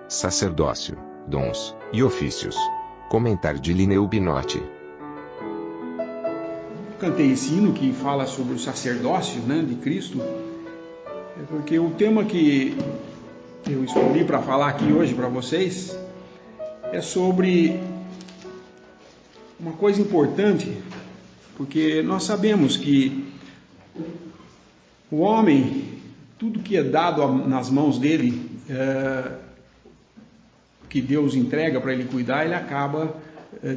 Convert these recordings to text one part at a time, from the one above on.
Sacerdócio, dons e ofícios. Comentário de Lineu Binotti. Cantei esse hino que fala sobre o sacerdócio, de Cristo, porque o tema que eu escolhi para falar aqui hoje para vocês é sobre uma coisa importante, porque nós sabemos que o homem, tudo que é dado nas mãos dele, que Deus entrega para ele cuidar, ele acaba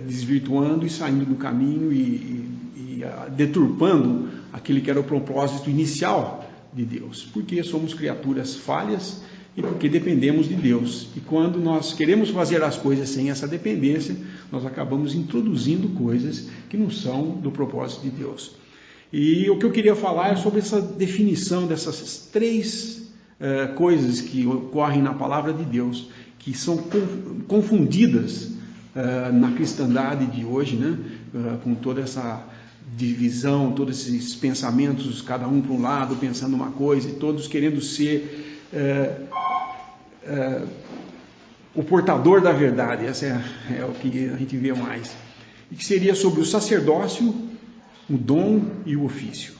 desvirtuando e saindo do caminho e deturpando aquele que era o propósito inicial de Deus, porque somos criaturas falhas e porque dependemos de Deus. E quando nós queremos fazer as coisas sem essa dependência, nós acabamos introduzindo coisas que não são do propósito de Deus. E o que eu queria falar é sobre essa definição dessas três coisas que ocorrem na palavra de Deus, que são confundidas na cristandade de hoje, com toda essa divisão, todos esses pensamentos, cada um para um lado, pensando uma coisa, e todos querendo ser o portador da verdade. Essa é o que a gente vê mais. E que seria sobre o sacerdócio, o dom e o ofício.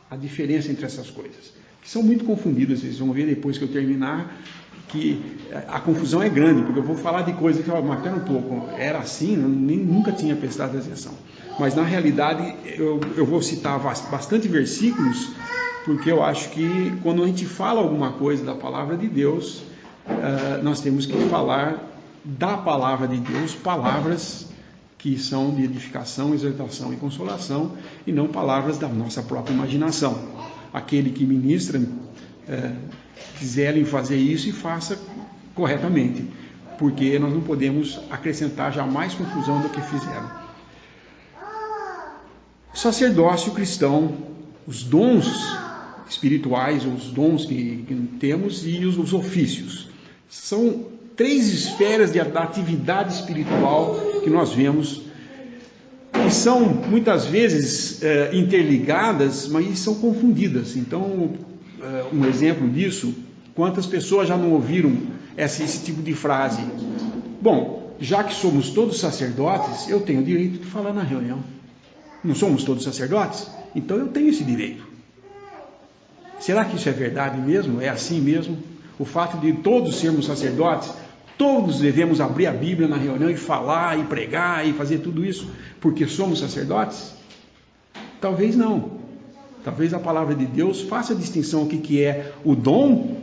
A diferença entre essas coisas, que são muito confundidas. Vocês vão ver depois que eu terminar que a confusão é grande, porque eu vou falar de coisas que, mas pera um pouco, era assim, eu nunca tinha prestado atenção. Mas na realidade eu vou citar bastante versículos, porque eu acho que quando a gente fala alguma coisa da palavra de Deus, nós temos que falar da palavra de Deus, palavras que são de edificação, exortação e consolação, e não palavras da nossa própria imaginação. Aquele que ministra, quiserem fazer isso, e faça corretamente, porque nós não podemos acrescentar jamais confusão do que fizeram. O sacerdócio cristão, os dons espirituais, os dons que temos e os ofícios, são três esferas da atividade espiritual que nós vemos, que são muitas vezes interligadas, mas são confundidas. Então, um exemplo disso, quantas pessoas já não ouviram esse tipo de frase? Bom, já que somos todos sacerdotes, eu tenho o direito de falar na reunião. Não somos todos sacerdotes? Então eu tenho esse direito. Será que isso é verdade mesmo? É assim mesmo? O fato de todos sermos sacerdotes, todos devemos abrir a Bíblia na reunião e falar, e pregar, e fazer tudo isso porque somos sacerdotes? Talvez não. Talvez a palavra de Deus faça a distinção o que é o dom,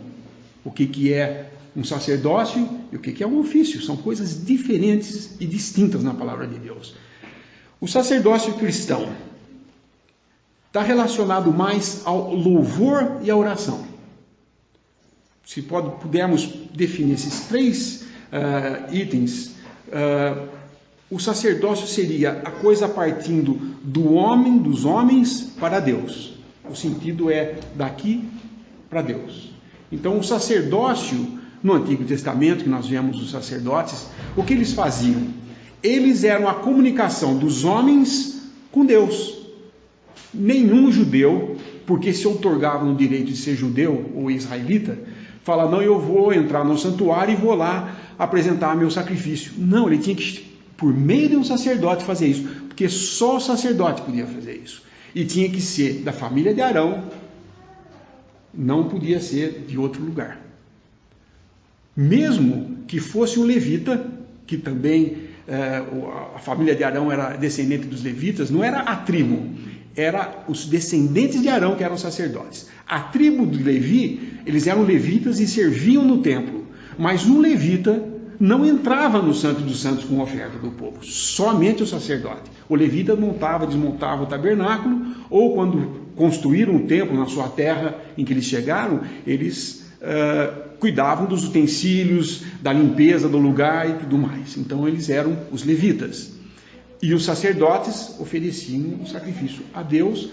o que é um sacerdócio e o que é um ofício. São coisas diferentes e distintas na palavra de Deus. O sacerdócio cristão está relacionado mais ao louvor e à oração. Se pudermos definir esses três itens, o sacerdócio seria a coisa partindo do homem, dos homens, para Deus. O sentido é daqui para Deus. Então, o sacerdócio, no Antigo Testamento, que nós vemos os sacerdotes, o que eles faziam? Eles eram a comunicação dos homens com Deus. Nenhum judeu, porque se outorgavam o direito de ser judeu ou israelita, fala, não, eu vou entrar no santuário e vou lá apresentar meu sacrifício. Não, ele tinha que, por meio de um sacerdote, fazer isso, porque só o sacerdote podia fazer isso. E tinha que ser da família de Arão, não podia ser de outro lugar. Mesmo que fosse um levita, que também a família de Arão era descendente dos levitas, não era a tribo, era os descendentes de Arão que eram sacerdotes. A tribo de Levi, eles eram levitas e serviam no templo, mas um levita não entrava no Santo dos Santos com oferta do povo, somente o sacerdote. O levita montava, desmontava o tabernáculo, ou quando construíram um templo na sua terra em que eles chegaram, eles cuidavam dos utensílios, da limpeza do lugar e tudo mais. Então eles eram os levitas. E os sacerdotes ofereciam o sacrifício a Deus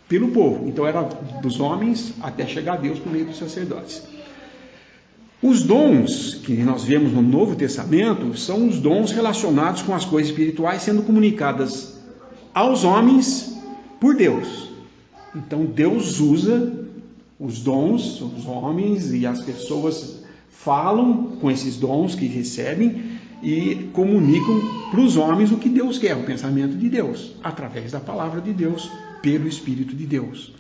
pelo povo. Então era dos homens até chegar a Deus por meio dos sacerdotes. Os dons que nós vemos no Novo Testamento são os dons relacionados com as coisas espirituais sendo comunicadas aos homens por Deus. Então Deus usa os dons, os homens e as pessoas falam com esses dons que recebem e comunicam para os homens o que Deus quer, o pensamento de Deus, através da palavra de Deus, pelo Espírito de Deus.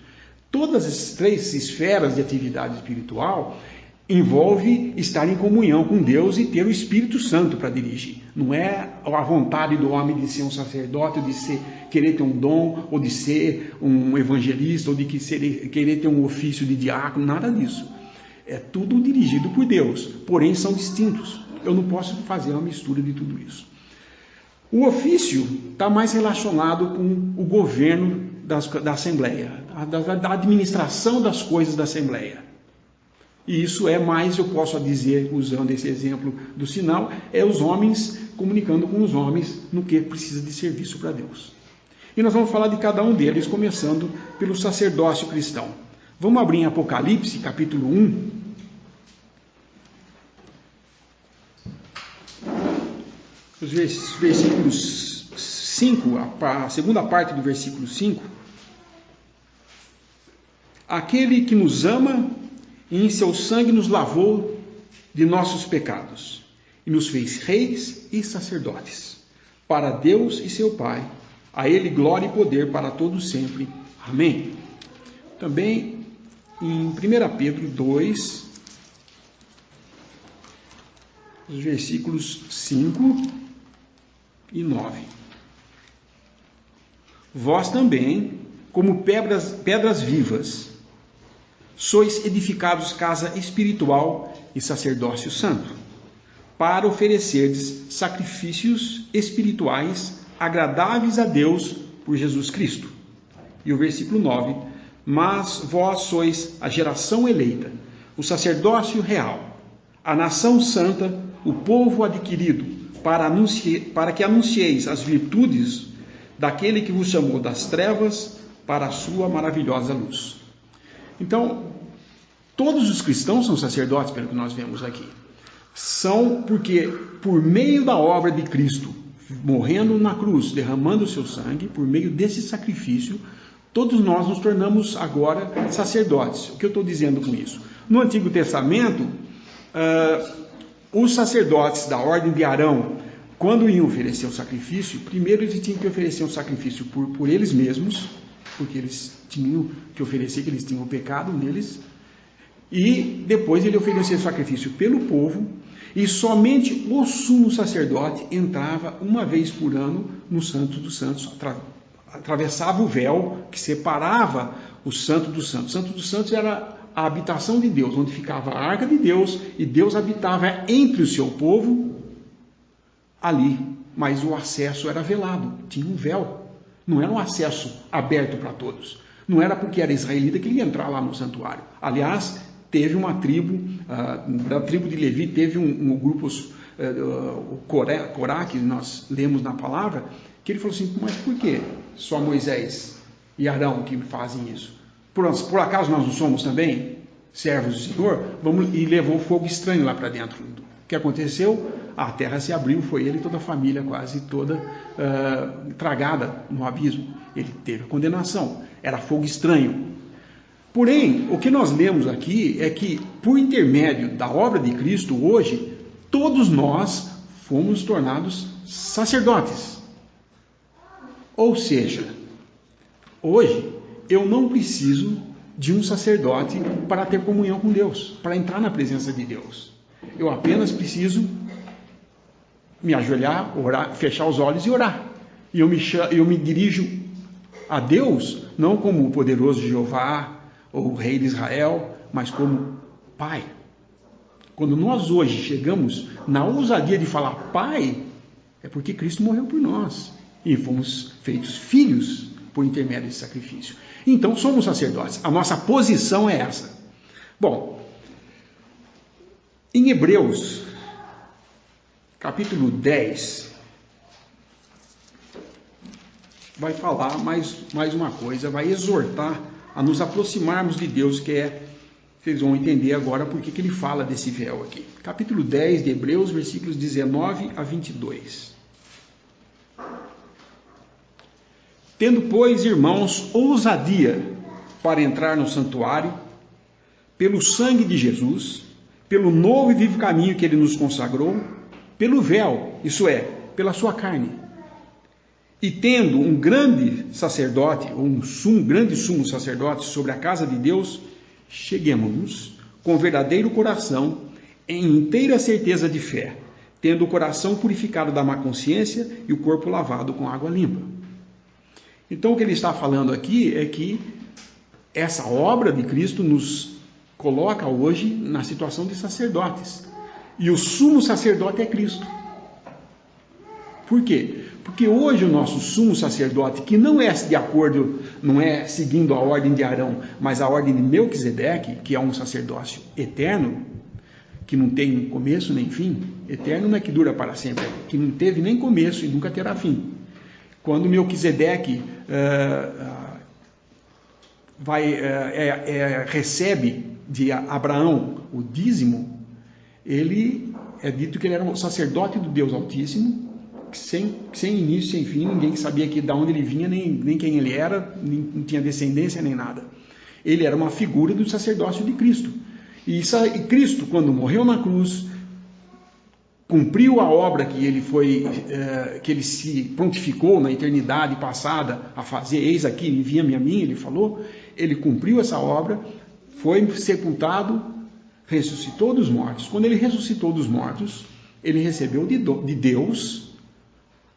Todas as três esferas de atividade espiritual envolve estar em comunhão com Deus e ter o Espírito Santo para dirigir. Não é a vontade do homem de ser um sacerdote, ou de querer ter um dom, ou de ser um evangelista, ou de querer ter um ofício de diácono, nada disso. É tudo dirigido por Deus, porém são distintos. Eu não posso fazer uma mistura de tudo isso. O ofício está mais relacionado com o governo da Assembleia, da administração das coisas da Assembleia. E isso é mais, eu posso dizer, usando esse exemplo do sinal, é os homens comunicando com os homens no que precisa de serviço para Deus. E nós vamos falar de cada um deles, começando pelo sacerdócio cristão. Vamos abrir em Apocalipse, capítulo 1. Os versículos 5, a segunda parte do versículo 5. Aquele que nos ama e em seu sangue nos lavou de nossos pecados e nos fez reis e sacerdotes para Deus e seu Pai. A Ele glória e poder para todos sempre. Amém. Também em 1 Pedro 2, os versículos 5 e 9. Vós também, como pedras vivas, sois edificados casa espiritual e sacerdócio santo, para oferecerdes sacrifícios espirituais agradáveis a Deus por Jesus Cristo. E o versículo 9, mas vós sois a geração eleita, o sacerdócio real, a nação santa, o povo adquirido, para que anuncieis as virtudes daquele que vos chamou das trevas para a sua maravilhosa luz. Então, todos os cristãos são sacerdotes, pelo que nós vemos aqui. São porque, por meio da obra de Cristo, morrendo na cruz, derramando o seu sangue, por meio desse sacrifício, todos nós nos tornamos agora sacerdotes. O que eu estou dizendo com isso? No Antigo Testamento, os sacerdotes da ordem de Arão, quando iam oferecer o sacrifício, primeiro eles tinham que oferecer um sacrifício por eles mesmos, porque eles tinham que oferecer, que eles tinham o pecado neles, e depois ele oferecia o sacrifício pelo povo, e somente o sumo sacerdote entrava uma vez por ano no Santo dos Santos, atravessava o véu que separava o Santo dos Santos. O Santo dos Santos era a habitação de Deus, onde ficava a arca de Deus, e Deus habitava entre o seu povo ali, mas o acesso era velado, tinha um véu. Não era um acesso aberto para todos. Não era porque era israelita que ele ia entrar lá no santuário. Aliás, teve uma tribo, da tribo de Levi, teve um grupo, o Corá, que nós lemos na palavra, que ele falou assim, mas por que só Moisés e Arão que fazem isso? Por acaso nós não somos também servos do Senhor? E levou fogo estranho lá para dentro. O que aconteceu? A terra se abriu, foi ele e toda a família quase toda tragada no abismo. Ele teve a condenação, era fogo estranho. Porém, o que nós lemos aqui é que, por intermédio da obra de Cristo, hoje, todos nós fomos tornados sacerdotes. Ou seja, hoje eu não preciso de um sacerdote para ter comunhão com Deus, para entrar na presença de Deus. Eu apenas preciso me ajoelhar, orar, fechar os olhos e orar. E eu me dirijo a Deus, não como o poderoso Jeová ou o rei de Israel, mas como Pai. Quando nós hoje chegamos na ousadia de falar Pai, é porque Cristo morreu por nós e fomos feitos filhos por intermédio desse sacrifício. Então somos sacerdotes, a nossa posição é essa. Bom, em Hebreus, capítulo 10, vai falar mais uma coisa, vai exortar a nos aproximarmos de Deus, que é, vocês vão entender agora porque que ele fala desse véu aqui. Capítulo 10 de Hebreus, versículos 19 a 22. Tendo, pois, irmãos, ousadia para entrar no santuário, pelo sangue de Jesus, pelo novo e vivo caminho que ele nos consagrou, pelo véu, isso é, pela sua carne. E tendo um grande sacerdote, ou grande sumo sacerdote sobre a casa de Deus, cheguemos-nos com verdadeiro coração, em inteira certeza de fé, tendo o coração purificado da má consciência e o corpo lavado com água limpa. Então o que ele está falando aqui é que essa obra de Cristo nos coloca hoje na situação de sacerdotes. E o sumo sacerdote é Cristo. Por quê? Porque hoje o nosso sumo sacerdote, que não é de acordo, não é seguindo a ordem de Arão, mas a ordem de Melquisedeque, que é um sacerdócio eterno, que não tem começo nem fim, eterno não é que dura para sempre, é que não teve nem começo e nunca terá fim. Quando Melquisedeque recebe de Abraão o dízimo, ele é dito que ele era um sacerdote do Deus Altíssimo, sem início, sem fim, ninguém sabia de onde ele vinha, nem quem ele era, não tinha descendência nem nada. Ele era uma figura do sacerdócio de Cristo. E Cristo, quando morreu na cruz, cumpriu a obra que ele se prontificou na eternidade passada a fazer. Eis aqui, envia-me a mim, ele falou. Ele cumpriu essa obra, foi sepultado, ressuscitou dos mortos. Quando ele ressuscitou dos mortos, ele recebeu de Deus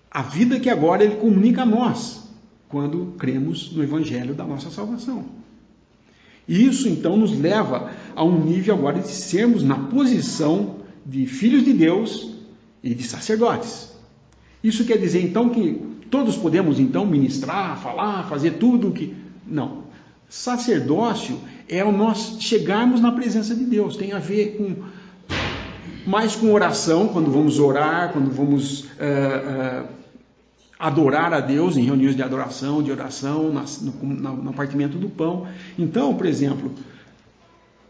a vida que agora ele comunica a nós, quando cremos no evangelho da nossa salvação. Isso então nos leva a um nível agora de sermos na posição de filhos de Deus e de sacerdotes. Isso quer dizer então que todos podemos então ministrar, falar, fazer tudo o que... Não. Sacerdócio é o nós chegarmos na presença de Deus. Tem a ver mais com oração, quando vamos orar, quando vamos adorar a Deus em reuniões de adoração, de oração, no partimento do pão. Então, por exemplo,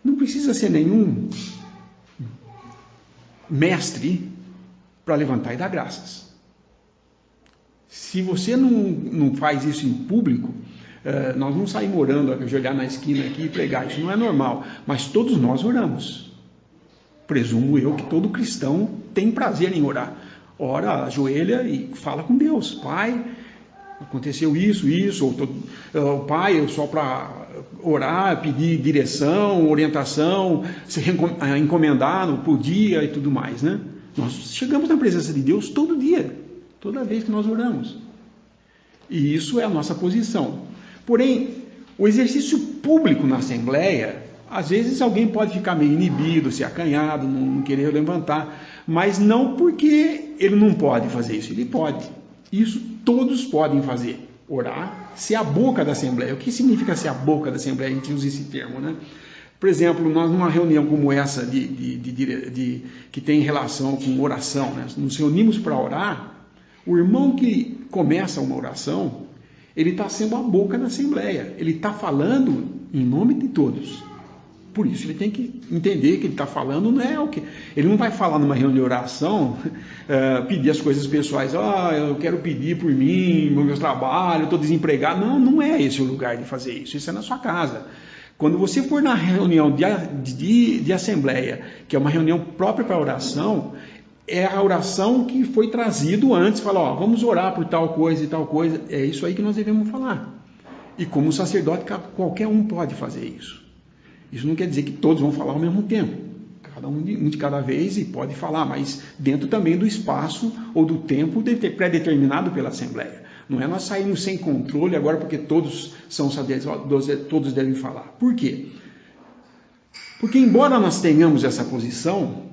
não precisa ser nenhum mestre para levantar e dar graças. Se você não faz isso em público, nós não saímos orando, ajoelhar na esquina aqui e pregar, isso não é normal, mas todos nós oramos. Presumo eu que todo cristão tem prazer em orar. Ora, ajoelha e fala com Deus. Pai, aconteceu isso, ou Pai, eu só para orar, pedir direção, orientação, se encomendar por dia e tudo mais, né? Nós chegamos na presença de Deus todo dia, toda vez que nós oramos. E isso é a nossa posição. Porém, o exercício público na Assembleia, às vezes alguém pode ficar meio inibido, se acanhado, não querer levantar, mas não porque ele não pode fazer isso, ele pode. Isso todos podem fazer. Orar, ser a boca da Assembleia. O que significa ser a boca da Assembleia? A gente usa esse termo, né? Por exemplo, nós numa reunião como essa, que tem relação com oração, né? Nos reunimos para orar, o irmão que começa uma oração, ele está sendo a boca da Assembleia. Ele está falando em nome de todos. Por isso ele tem que entender que ele está falando não é o que... Ele não vai falar numa reunião de oração, pedir as coisas pessoais, eu quero pedir por mim, meu trabalho, eu estou desempregado. Não é esse o lugar de fazer isso, isso é na sua casa. Quando você for na reunião de assembleia, que é uma reunião própria para oração, é a oração que foi trazido antes, fala, vamos orar por tal coisa e tal coisa, é isso aí que nós devemos falar. E como sacerdote, qualquer um pode fazer isso. Isso não quer dizer que todos vão falar ao mesmo tempo, cada um de cada vez e pode falar, mas dentro também do espaço ou do tempo pré-determinado pela Assembleia. Não é nós sairmos sem controle agora porque todos são sacerdotes, todos devem falar. Por quê? Porque embora nós tenhamos essa posição,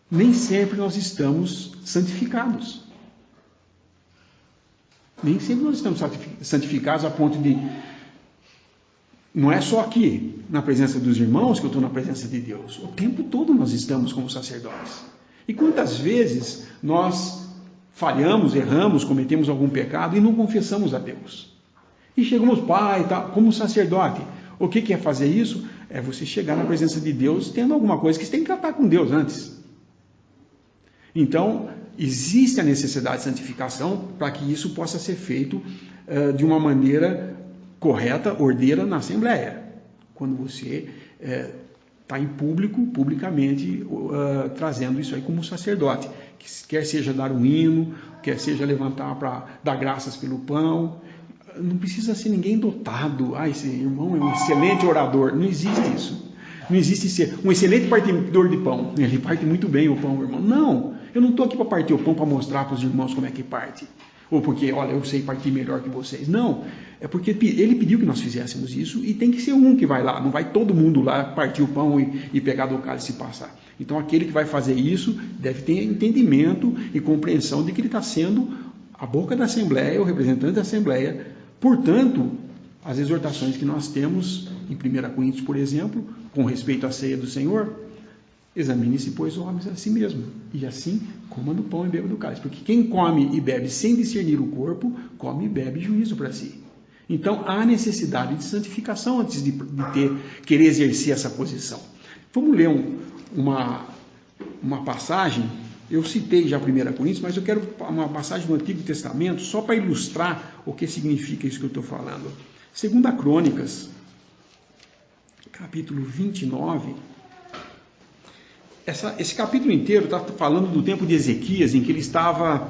nem sempre nós estamos santificados. Nem sempre nós estamos santificados a ponto de... Não é só aqui, na presença dos irmãos, que eu estou na presença de Deus. O tempo todo nós estamos como sacerdotes. E quantas vezes nós falhamos, erramos, cometemos algum pecado e não confessamos a Deus. E chegamos, Pai, tá, como sacerdote. O que é fazer isso? É você chegar na presença de Deus tendo alguma coisa que você tem que tratar com Deus antes. Então, existe a necessidade de santificação para que isso possa ser feito de uma maneira correta, ordeira na Assembleia. Quando você Está em público, publicamente, trazendo isso aí como sacerdote. Quer seja dar um hino, quer seja levantar para dar graças pelo pão. Não precisa ser ninguém dotado. Esse irmão é um excelente orador. Não existe isso. Não existe ser um excelente partidor de pão. Ele parte muito bem o pão, irmão. Não, eu não estou aqui para partir o pão para mostrar para os irmãos como é que parte. Ou porque, olha, eu sei partir melhor que vocês. Não, é porque ele pediu que nós fizéssemos isso e tem que ser um que vai lá. Não vai todo mundo lá partir o pão e pegar do cálice e passar. Então aquele que vai fazer isso deve ter entendimento e compreensão de que ele está sendo a boca da Assembleia, o representante da Assembleia. Portanto, as exortações que nós temos em 1 Coríntios, por exemplo, com respeito à ceia do Senhor, examine-se, pois, homens a si mesmo, e assim coma do pão e beba do cálice. Porque quem come e bebe sem discernir o corpo, come e bebe juízo para si. Então, há necessidade de santificação antes de querer exercer essa posição. Vamos ler uma passagem. Eu citei já 1 Coríntios, mas eu quero uma passagem do Antigo Testamento, só para ilustrar o que significa isso que eu estou falando. 2 Crônicas, capítulo 29... Esse capítulo inteiro está falando do tempo de Ezequias, em que ele estava,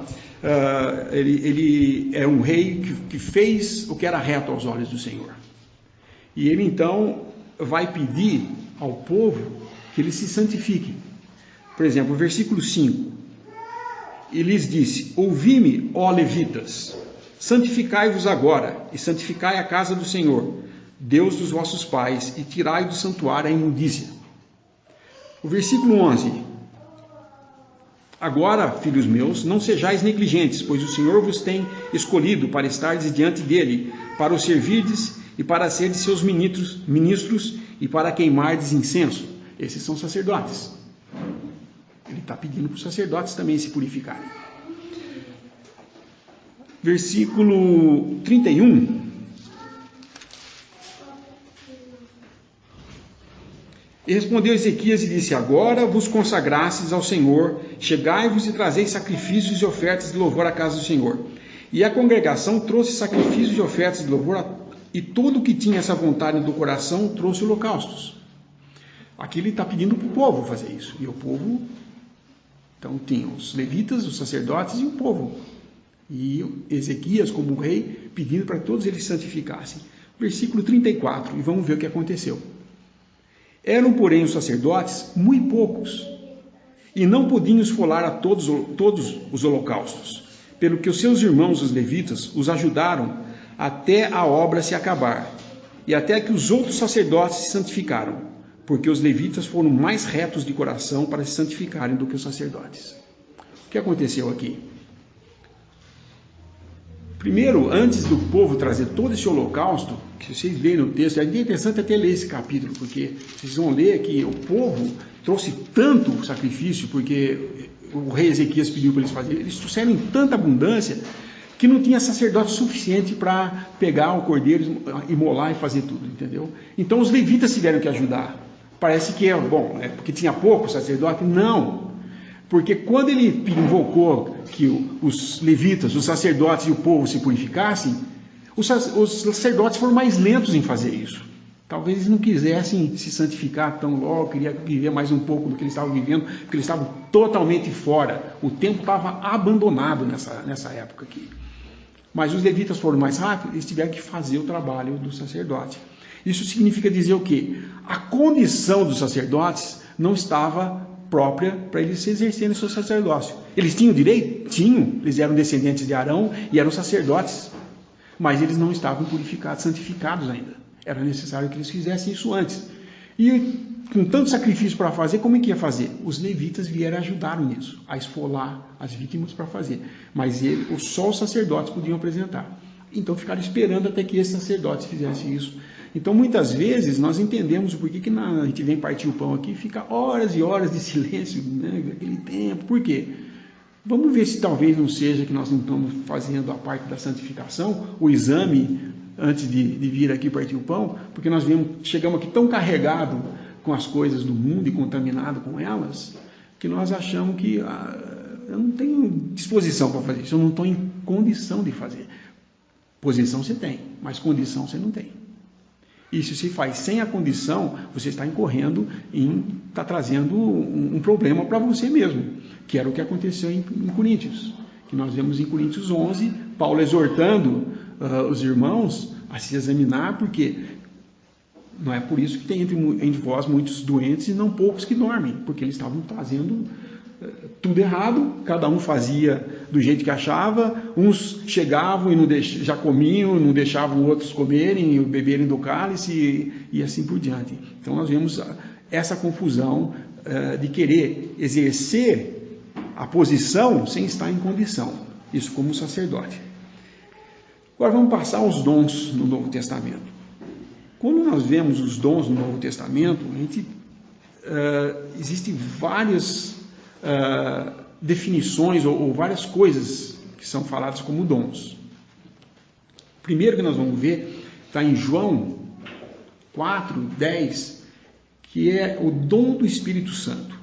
ele é um rei que fez o que era reto aos olhos do Senhor. E ele então vai pedir ao povo que eles se santifiquem. Por exemplo, o versículo 5, e lhes disse: ouvi-me, ó levitas, santificai-vos agora, e santificai a casa do Senhor, Deus dos vossos pais, e tirai do santuário a imundícia. O versículo 11, agora, filhos meus, não sejais negligentes, pois o Senhor vos tem escolhido para estardes diante dele, para o servirdes e para serdes seus ministros e para queimardes incenso. Esses são sacerdotes. Ele está pedindo para os sacerdotes também se purificarem. Versículo 31. E respondeu Ezequias e disse: agora vos consagrastes ao Senhor, chegai-vos e trazei sacrifícios e ofertas de louvor à casa do Senhor. E a congregação trouxe sacrifícios e ofertas de louvor, e todo o que tinha essa vontade do coração trouxe holocaustos. Aqui ele está pedindo para o povo fazer isso. E o povo, então tinha os levitas, os sacerdotes e o povo. E Ezequias, como rei, pedindo para que todos eles se santificassem. Versículo 34, e vamos ver o que aconteceu. Eram, porém, os sacerdotes muito poucos, e não podiam esfolar a todos os holocaustos, pelo que os seus irmãos, os levitas, os ajudaram até a obra se acabar, e até que os outros sacerdotes se santificaram, porque os levitas foram mais retos de coração para se santificarem do que os sacerdotes. O que aconteceu aqui? Primeiro, antes do povo trazer todo esse holocausto, que vocês leem no texto, é interessante até ler esse capítulo, porque vocês vão ler que o povo trouxe tanto sacrifício, porque o rei Ezequias pediu para eles fazerem, eles trouxeram em tanta abundância, que não tinha sacerdote suficiente para pegar o cordeiro, imolar e fazer tudo, entendeu? Então os levitas tiveram que ajudar. Parece que é porque tinha pouco sacerdote? Não, porque quando ele invocou que os levitas, os sacerdotes e o povo se purificassem, os sacerdotes foram mais lentos em fazer isso. Talvez eles não quisessem se santificar tão logo, queriam viver mais um pouco do que eles estavam vivendo, porque eles estavam totalmente fora. O tempo estava abandonado nessa época aqui. Mas os levitas foram mais rápidos, eles tiveram que fazer o trabalho do sacerdote. Isso significa dizer o quê? A condição dos sacerdotes não estava própria para eles exercerem o seu sacerdócio. Eles tinham direito? Tinham. Eles eram descendentes de Arão e eram sacerdotes. Mas eles não estavam purificados, santificados ainda. Era necessário que eles fizessem isso antes. E com tanto sacrifício para fazer, como é que ia fazer? Os levitas vieram e ajudaram nisso, a esfolar as vítimas para fazer. Mas só os sacerdotes podiam apresentar. Então ficaram esperando até que esses sacerdotes fizessem isso. Então muitas vezes nós entendemos o porquê que a gente vem partir o pão aqui e fica horas e horas de silêncio, né, aquele tempo. Por quê? Vamos ver se talvez não seja que nós não estamos fazendo a parte da santificação, o exame antes de vir aqui partir o pão, porque nós chegamos aqui tão carregados com as coisas do mundo e contaminados com elas, que nós achamos que eu não tenho disposição para fazer isso, eu não estou em condição de fazer. Posição você tem, mas condição você não tem. E se você faz sem a condição, você está incorrendo está trazendo um problema para você mesmo, que era o que aconteceu em Coríntios, que nós vemos em Coríntios 11, Paulo exortando os irmãos a se examinar, porque não é por isso que tem entre vós muitos doentes e não poucos que dormem, porque eles estavam fazendo tudo errado, cada um fazia do jeito que achava, uns chegavam e já comiam, não deixavam outros comerem, beberem do cálice e assim por diante. Então nós vemos essa confusão de querer exercer a posição sem estar em condição, isso como sacerdote. Agora vamos passar aos dons no Novo Testamento. Quando nós vemos os dons no Novo Testamento, existem várias definições ou várias coisas que são faladas como dons. Primeiro que nós vamos ver está em João 4:10, que é o dom do Espírito Santo.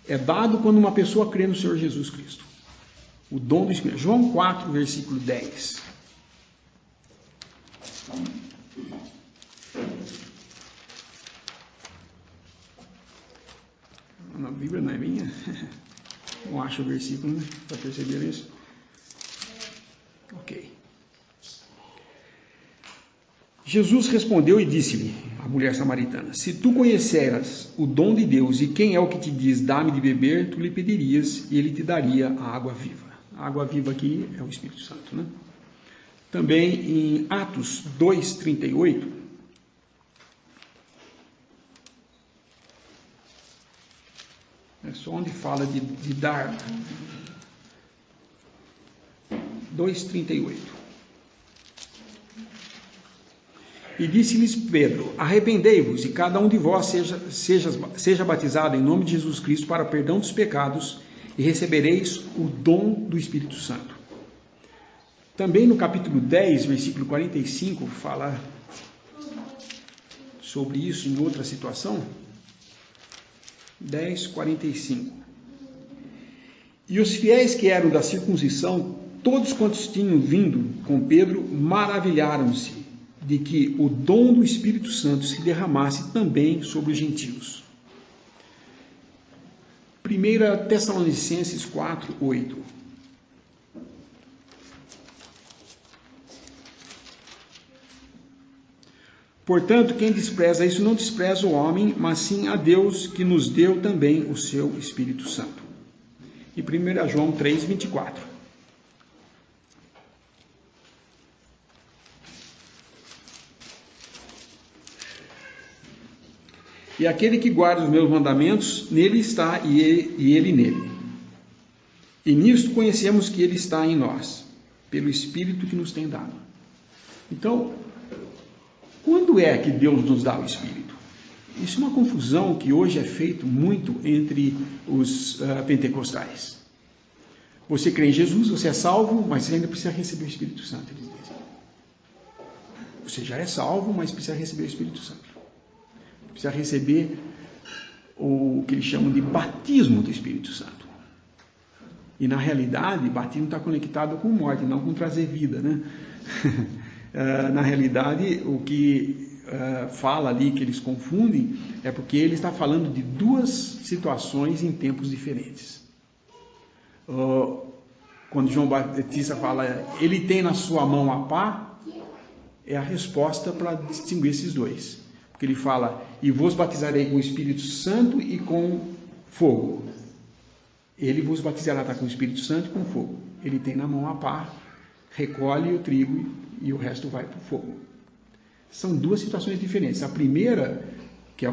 É dado quando uma pessoa crê no Senhor Jesus Cristo. O dom do Espírito. João 4, versículo 10. A Bíblia não é minha? Não acho o versículo, né? Para perceber isso. Ok. Jesus respondeu e disse-lhe, a mulher samaritana, se tu conheceras o dom de Deus e quem é o que te diz, dá-me de beber, tu lhe pedirias e ele te daria a água viva. A água viva aqui é o Espírito Santo, né? Também em Atos 2:38, é só onde fala de dar. 2:38. E disse-lhes Pedro, arrependei-vos e cada um de vós seja batizado em nome de Jesus Cristo para perdão dos pecados e recebereis o dom do Espírito Santo. Também no capítulo 10, versículo 45, fala sobre isso em outra situação. 10:45. E os fiéis que eram da circuncisão, todos quantos tinham vindo com Pedro, maravilharam-se de que o dom do Espírito Santo se derramasse também sobre os gentios. 1 Tessalonicenses 4:8. Portanto, quem despreza isso não despreza o homem, mas sim a Deus, que nos deu também o seu Espírito Santo. E 1 João 3:24. E aquele que guarda os meus mandamentos, nele está e ele nele. E nisto conhecemos que ele está em nós, pelo Espírito que nos tem dado. Então, quando é que Deus nos dá o Espírito? Isso é uma confusão que hoje é feito muito entre os pentecostais. Você crê em Jesus, você é salvo, mas você ainda precisa receber o Espírito Santo, eles dizem. Você já é salvo, mas precisa receber o Espírito Santo. Precisa receber o que eles chamam de batismo do Espírito Santo. E na realidade, batismo está conectado com morte, não com trazer vida, né? Na realidade, o que fala ali que eles confundem é porque ele está falando de duas situações em tempos diferentes. Quando João Batista fala, ele tem na sua mão a pá, é a resposta para distinguir esses dois. Porque ele fala, e vos batizarei com o Espírito Santo e com fogo. Ele vos batizará com o Espírito Santo e com fogo. Ele tem na mão a pá, recolhe o trigo e o resto vai para o fogo. São duas situações diferentes. A primeira, que é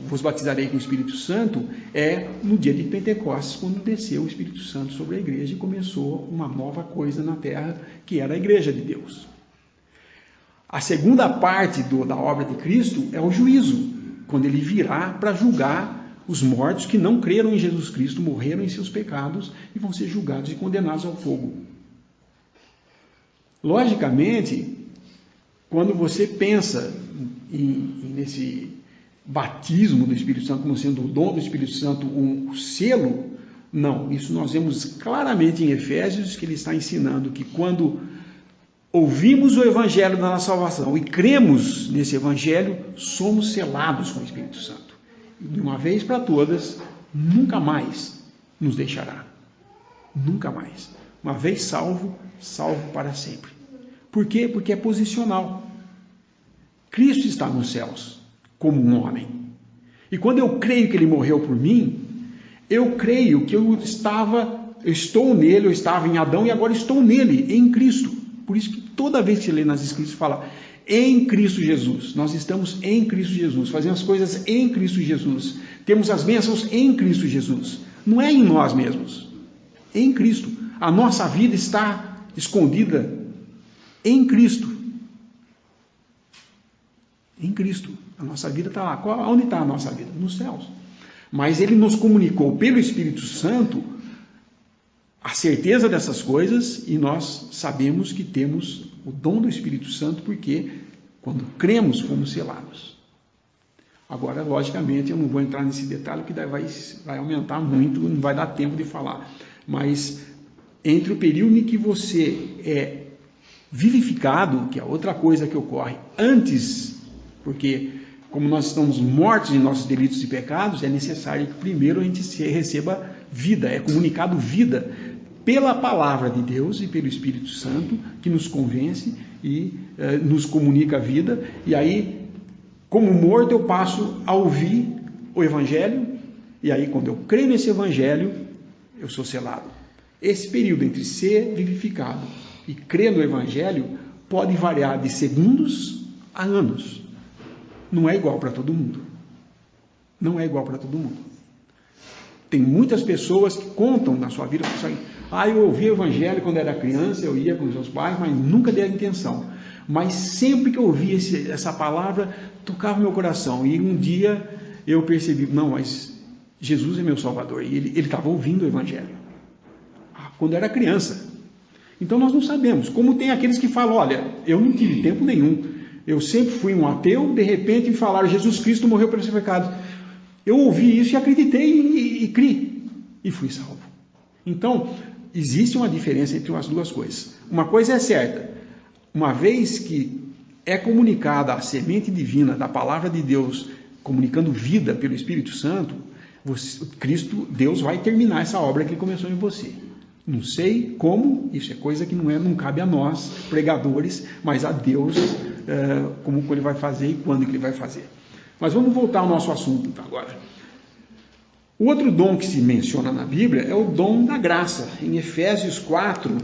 vos batizarei com o Espírito Santo, é no dia de Pentecostes, quando desceu o Espírito Santo sobre a igreja e começou uma nova coisa na terra, que era a igreja de Deus. A segunda parte da obra de Cristo é o juízo, quando ele virá para julgar os mortos que não creram em Jesus Cristo, morreram em seus pecados e vão ser julgados e condenados ao fogo. Logicamente, quando você pensa nesse batismo do Espírito Santo como sendo o dom do Espírito Santo, um selo, não. Isso nós vemos claramente em Efésios, que ele está ensinando que quando ouvimos o Evangelho da nossa salvação e cremos nesse Evangelho, somos selados com o Espírito Santo. E de uma vez para todas, nunca mais nos deixará. Nunca mais. Uma vez salvo, salvo para sempre. Por quê? Porque é posicional. Cristo está nos céus, como um homem. E quando eu creio que Ele morreu por mim, eu creio que eu estou nele, eu estava em Adão e agora estou nele, em Cristo. Por isso que toda vez que você lê nas Escrituras, fala em Cristo Jesus. Nós estamos em Cristo Jesus, fazemos as coisas em Cristo Jesus. Temos as bênçãos em Cristo Jesus. Não é em nós mesmos, em Cristo. A nossa vida está escondida em Cristo. Em Cristo. A nossa vida está lá. Onde está a nossa vida? Nos céus. Mas Ele nos comunicou pelo Espírito Santo a certeza dessas coisas e nós sabemos que temos o dom do Espírito Santo porque quando cremos fomos selados. Agora, logicamente, eu não vou entrar nesse detalhe que daí vai aumentar muito, não vai dar tempo de falar. Mas entre o período em que você é vivificado, que é outra coisa que ocorre antes, porque como nós estamos mortos em nossos delitos e pecados, é necessário que primeiro a gente receba vida, é comunicado vida pela palavra de Deus e pelo Espírito Santo, que nos convence e nos comunica a vida, e aí, como morto, eu passo a ouvir o Evangelho, e aí quando eu creio nesse Evangelho, eu sou selado. Esse período entre ser vivificado e crer no Evangelho pode variar de segundos a anos. Não é igual para todo mundo. Não é igual para todo mundo. Tem muitas pessoas que contam na sua vida, eu ouvi o Evangelho quando era criança, eu ia com os meus pais, mas nunca dei a intenção. Mas sempre que eu ouvi essa palavra, tocava meu coração. E um dia eu percebi, não, mas Jesus é meu Salvador. E ele estava ouvindo o Evangelho. Quando era criança. Então nós não sabemos. Como tem aqueles que falam, olha, eu não tive tempo nenhum. Eu sempre fui um ateu, de repente me falaram, Jesus Cristo morreu pelos seus pecados. Eu ouvi isso e acreditei e criei. E fui salvo. Então, existe uma diferença entre as duas coisas. Uma coisa é certa. Uma vez que é comunicada a semente divina da palavra de Deus, comunicando vida pelo Espírito Santo, Deus vai terminar essa obra que Ele começou em você. Não sei como, isso é coisa que não cabe a nós, pregadores, mas a Deus, como Ele vai fazer e quando que Ele vai fazer. Mas vamos voltar ao nosso assunto então, agora. O outro dom que se menciona na Bíblia é o dom da graça. Em Efésios 4,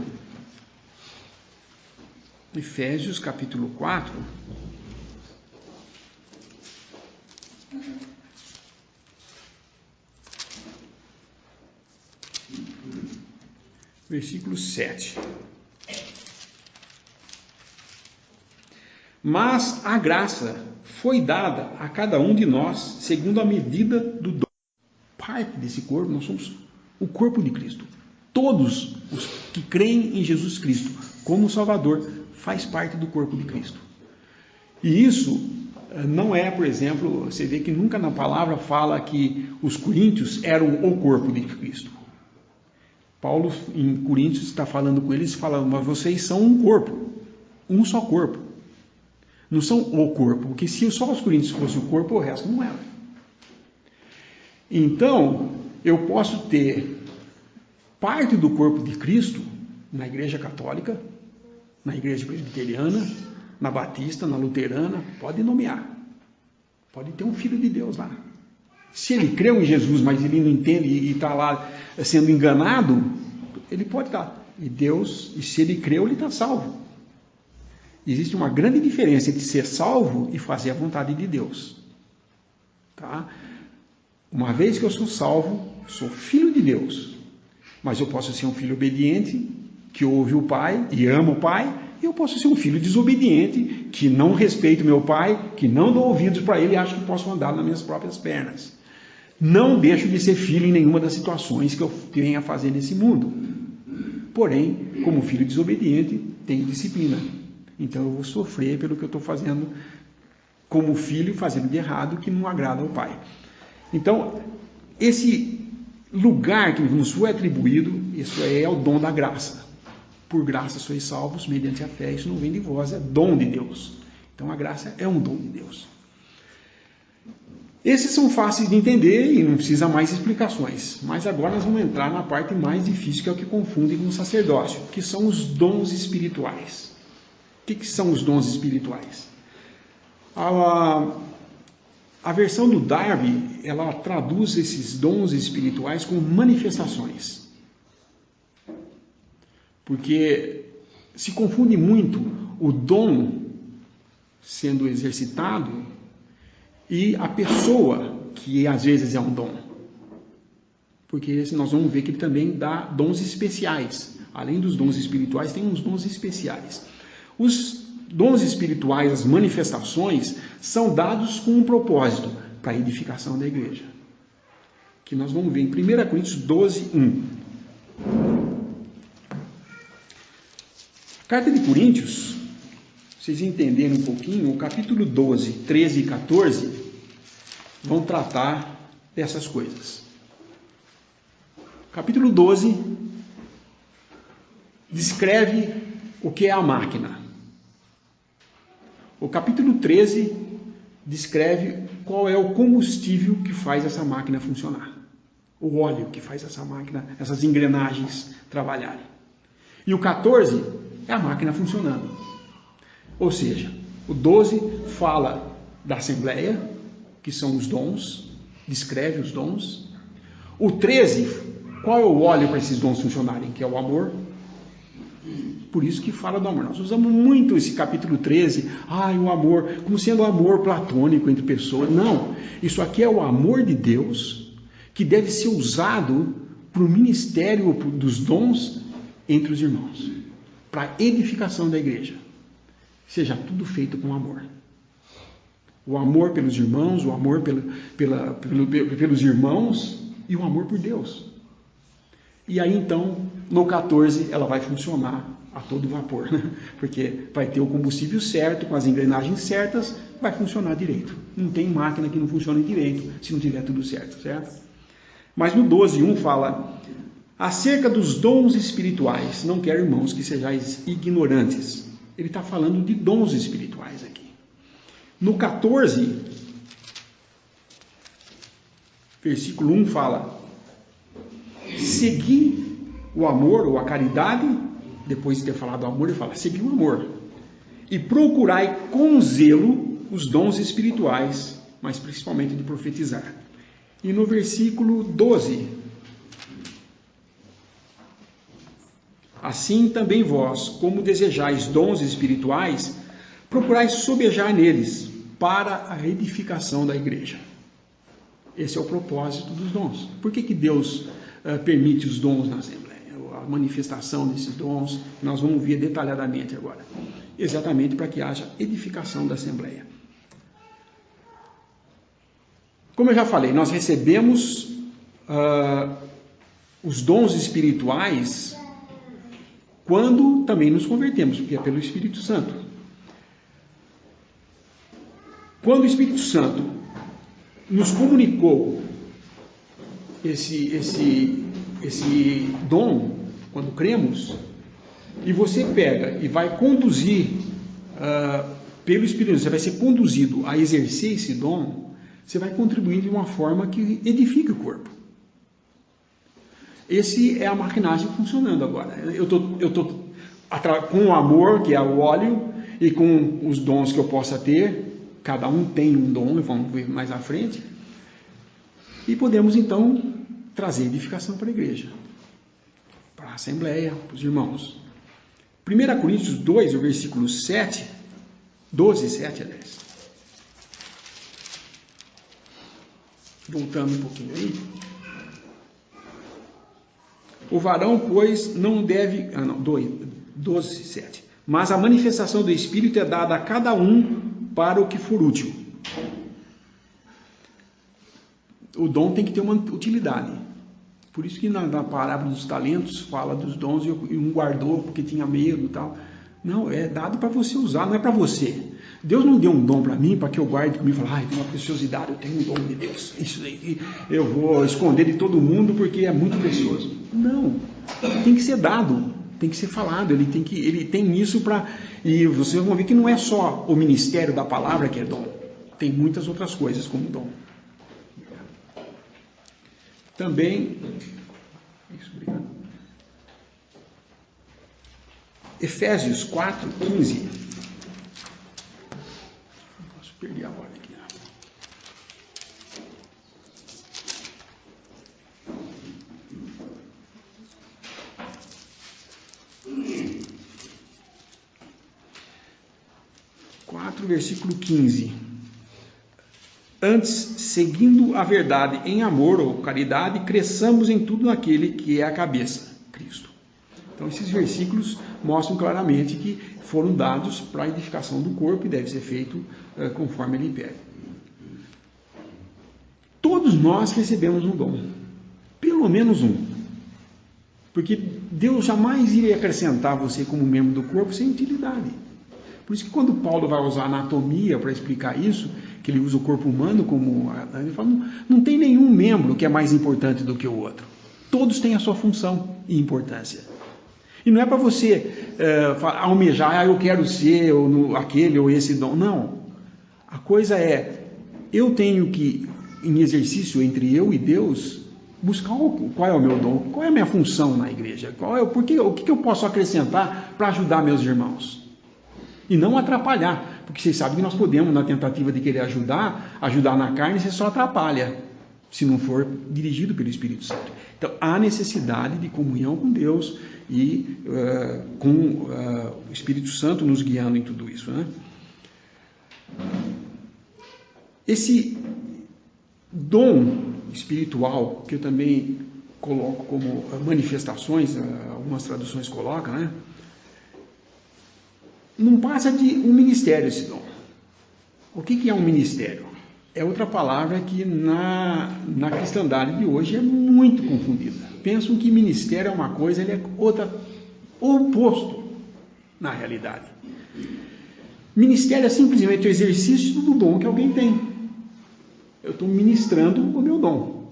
Efésios capítulo 4, versículo 7. Mas a graça foi dada a cada um de nós segundo a medida do dom. Parte desse corpo, nós somos o corpo de Cristo. Todos os que creem em Jesus Cristo como Salvador faz parte do corpo de Cristo. E isso não é, por exemplo, você vê que nunca na palavra fala que os coríntios eram o corpo de Cristo. Paulo em Coríntios está falando com eles e fala, mas vocês são um corpo, um só corpo. Não são o corpo, porque se só os coríntios fossem o corpo, o resto não era. Então, eu posso ter parte do corpo de Cristo na igreja católica, na igreja presbiteriana, na batista, na luterana, pode nomear. Pode ter um filho de Deus lá. Se ele creu em Jesus, mas ele não entende e está lá sendo enganado, ele pode estar. E Deus, e se ele creu, ele está salvo. Existe uma grande diferença entre ser salvo e fazer a vontade de Deus. Tá? Uma vez que eu sou salvo, sou filho de Deus. Mas eu posso ser um filho obediente, que ouve o Pai e ama o Pai, e eu posso ser um filho desobediente, que não respeito meu Pai, que não dou ouvidos para ele e acho que posso andar nas minhas próprias pernas. Não deixo de ser filho em nenhuma das situações que eu venha a fazer nesse mundo. Porém, como filho desobediente, tenho disciplina. Então eu vou sofrer pelo que eu estou fazendo como filho, fazendo de errado, que não agrada ao Pai. Então, esse lugar que nos foi atribuído, isso é o dom da graça. Por graça sois salvos mediante a fé. Isso não vem de vós, é dom de Deus. Então a graça é um dom de Deus. Esses são fáceis de entender e não precisa mais explicações. Mas agora nós vamos entrar na parte mais difícil, que é o que confunde com o sacerdócio, que são os dons espirituais. O que são os dons espirituais? A versão do Darby, ela traduz esses dons espirituais como manifestações. Porque se confunde muito o dom sendo exercitado e a pessoa, que às vezes é um dom. Porque nós vamos ver que ele também dá dons especiais. Além dos dons espirituais, tem uns dons especiais. Os dons espirituais, as manifestações, são dados com um propósito, para a edificação da igreja. Que nós vamos ver em 1 Coríntios 12, 1. A carta de Coríntios, vocês entenderem um pouquinho, o capítulo 12, 13 e 14, vão tratar dessas coisas. Capítulo 12 descreve o que é a máquina. O capítulo 13 descreve qual é o combustível que faz essa máquina funcionar. O óleo que faz essa máquina, essas engrenagens trabalharem. E o 14 é a máquina funcionando. Ou seja, o 12 fala da Assembleia, que são os dons, descreve os dons. O 13, qual é o óleo para esses dons funcionarem? Que é o amor. Por isso que fala do amor. Nós usamos muito esse capítulo 13, o amor, como sendo o amor platônico entre pessoas. Não, isso aqui é o amor de Deus, que deve ser usado para o ministério dos dons entre os irmãos, para a edificação da igreja. Seja tudo feito com amor. O amor pelos irmãos, o amor pelos irmãos e o amor por Deus. E aí então, no 14, ela vai funcionar a todo vapor, né? Porque vai ter o combustível certo, com as engrenagens certas, vai funcionar direito. Não tem máquina que não funcione direito, se não tiver tudo certo, certo? Mas no 12:1 fala, acerca dos dons espirituais, não quero, irmãos, que sejais ignorantes. Ele está falando de dons espirituais aqui. No 14, versículo 1 fala, segui o amor ou a caridade. Depois de ter falado do amor, ele fala, segui o amor. E procurai com zelo os dons espirituais, mas principalmente de profetizar. E no versículo 12, assim também vós, como desejais dons espirituais, procurai sobejar neles, para a edificação da igreja. Esse é o propósito dos dons. Por que Deus permite os dons na Assembleia? A manifestação desses dons, nós vamos ver detalhadamente agora. Exatamente para que haja edificação da Assembleia. Como eu já falei, nós recebemos os dons espirituais quando também nos convertemos, porque é pelo Espírito Santo. Quando o Espírito Santo nos comunicou esse dom, quando cremos, e você pega e vai conduzir pelo Espírito Santo, você vai ser conduzido a exercer esse dom, você vai contribuir de uma forma que edifique o corpo. Esse é a maquinagem funcionando agora. Eu estou com o amor, que é o óleo, e com os dons que eu possa ter, cada um tem um dom, vamos ver mais à frente, e podemos então trazer edificação para a igreja, para a Assembleia, para os irmãos. 1 Coríntios 2, o versículo 7, 12, 7, aliás. Voltando um pouquinho aí. O varão, pois, não deve... 12, 7. Mas a manifestação do Espírito é dada a cada um para o que for útil. O dom tem que ter uma utilidade. Por isso que na parábola dos talentos fala dos dons e um guardou porque tinha medo e tal. Não, é dado para você usar, não é para você. Deus não deu um dom para mim para que eu guarde comigo e fale, tem uma preciosidade, eu tenho um dom de Deus. Isso aí eu vou esconder de todo mundo porque é muito precioso. Não, tem que ser dado. tem que ser falado, ele tem isso para... E vocês vão ver que não é só o ministério da palavra que é dom. Tem muitas outras coisas como dom. Também... Isso, obrigado. Efésios 4, 15. Não posso perder a hora aqui. Versículo 15. Antes, seguindo a verdade em amor ou caridade, cresçamos em tudo naquele que é a cabeça, Cristo. Então, esses versículos mostram claramente que foram dados para a edificação do corpo e deve ser feito conforme ele pede. Todos nós recebemos um dom, pelo menos um. Porque Deus jamais iria acrescentar você como membro do corpo sem utilidade. Por isso que quando Paulo vai usar anatomia para explicar isso, que ele usa o corpo humano como... Ele fala, não tem nenhum membro que é mais importante do que o outro. Todos têm a sua função e importância. E não é para você almejar, eu quero ser aquele ou esse dom. Não. A coisa é, eu tenho que, em exercício entre eu e Deus, buscar qual é o meu dom, qual é a minha função na igreja, o que eu posso acrescentar para ajudar meus irmãos. E não atrapalhar, porque vocês sabem que nós podemos, na tentativa de querer ajudar na carne, você só atrapalha, se não for dirigido pelo Espírito Santo. Então, há necessidade de comunhão com Deus e com o Espírito Santo nos guiando em tudo isso, né? Esse dom espiritual, que eu também coloco como manifestações, algumas traduções colocam, né? Não passa de um ministério esse dom. O que é um ministério? É outra palavra que na cristandade de hoje é muito confundida. Pensam que ministério é uma coisa, ele é outra, o oposto na realidade. Ministério é simplesmente o exercício do dom que alguém tem. Eu estou ministrando o meu dom.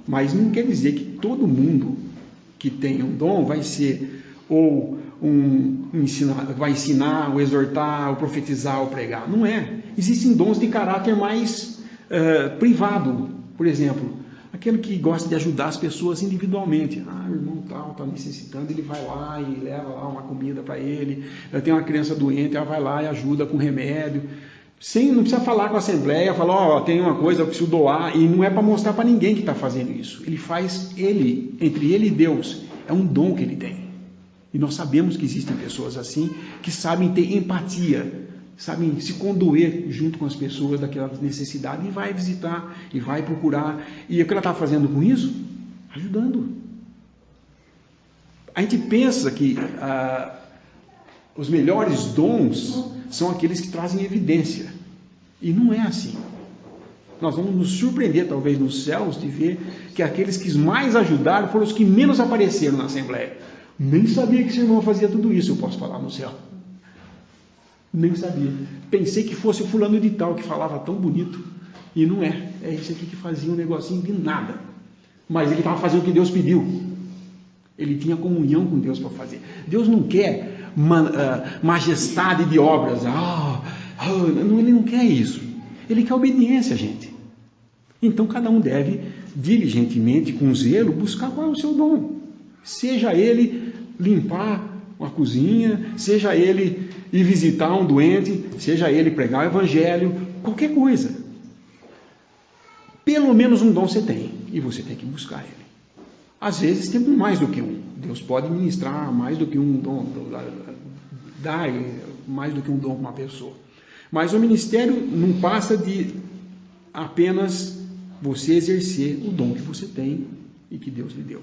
Mas não quer dizer que todo mundo que tem um dom vai ser ou vai ensinar, ou exortar, ou profetizar, ou pregar. Não é. Existem dons de caráter mais privado. Por exemplo, aquele que gosta de ajudar as pessoas individualmente. O irmão tal está necessitando, ele vai lá e leva lá uma comida para ele. Tem uma criança doente, ela vai lá e ajuda com remédio. Não precisa falar com a assembleia, falar, tem uma coisa, eu preciso doar. E não é para mostrar para ninguém que está fazendo isso. Ele faz entre ele e Deus. É um dom que ele tem. E nós sabemos que existem pessoas assim, que sabem ter empatia, sabem se condoer junto com as pessoas daquela necessidade e vai visitar, e vai procurar. E o que ela está fazendo com isso? Ajudando. A gente pensa que os melhores dons são aqueles que trazem evidência. E não é assim. Nós vamos nos surpreender, talvez, nos céus, de ver que aqueles que mais ajudaram foram os que menos apareceram na Assembleia. Nem sabia que esse irmão fazia tudo isso, eu posso falar no céu. Nem sabia. Pensei que fosse o fulano de tal, que falava tão bonito. E não é. É esse aqui que fazia um negocinho de nada. Mas ele estava fazendo o que Deus pediu. Ele tinha comunhão com Deus para fazer. Deus não quer majestade de obras. Ele não quer isso. Ele quer obediência, gente. Então cada um deve, diligentemente, com zelo, buscar qual é o seu dom. Seja ele limpar uma cozinha, seja ele ir visitar um doente, seja ele pregar o evangelho, qualquer coisa. Pelo menos um dom você tem, e você tem que buscar ele. Às vezes tem mais do que um. Deus pode ministrar mais do que um dom, dar mais do que um dom para uma pessoa. Mas o ministério não passa de apenas você exercer o dom que você tem e que Deus lhe deu.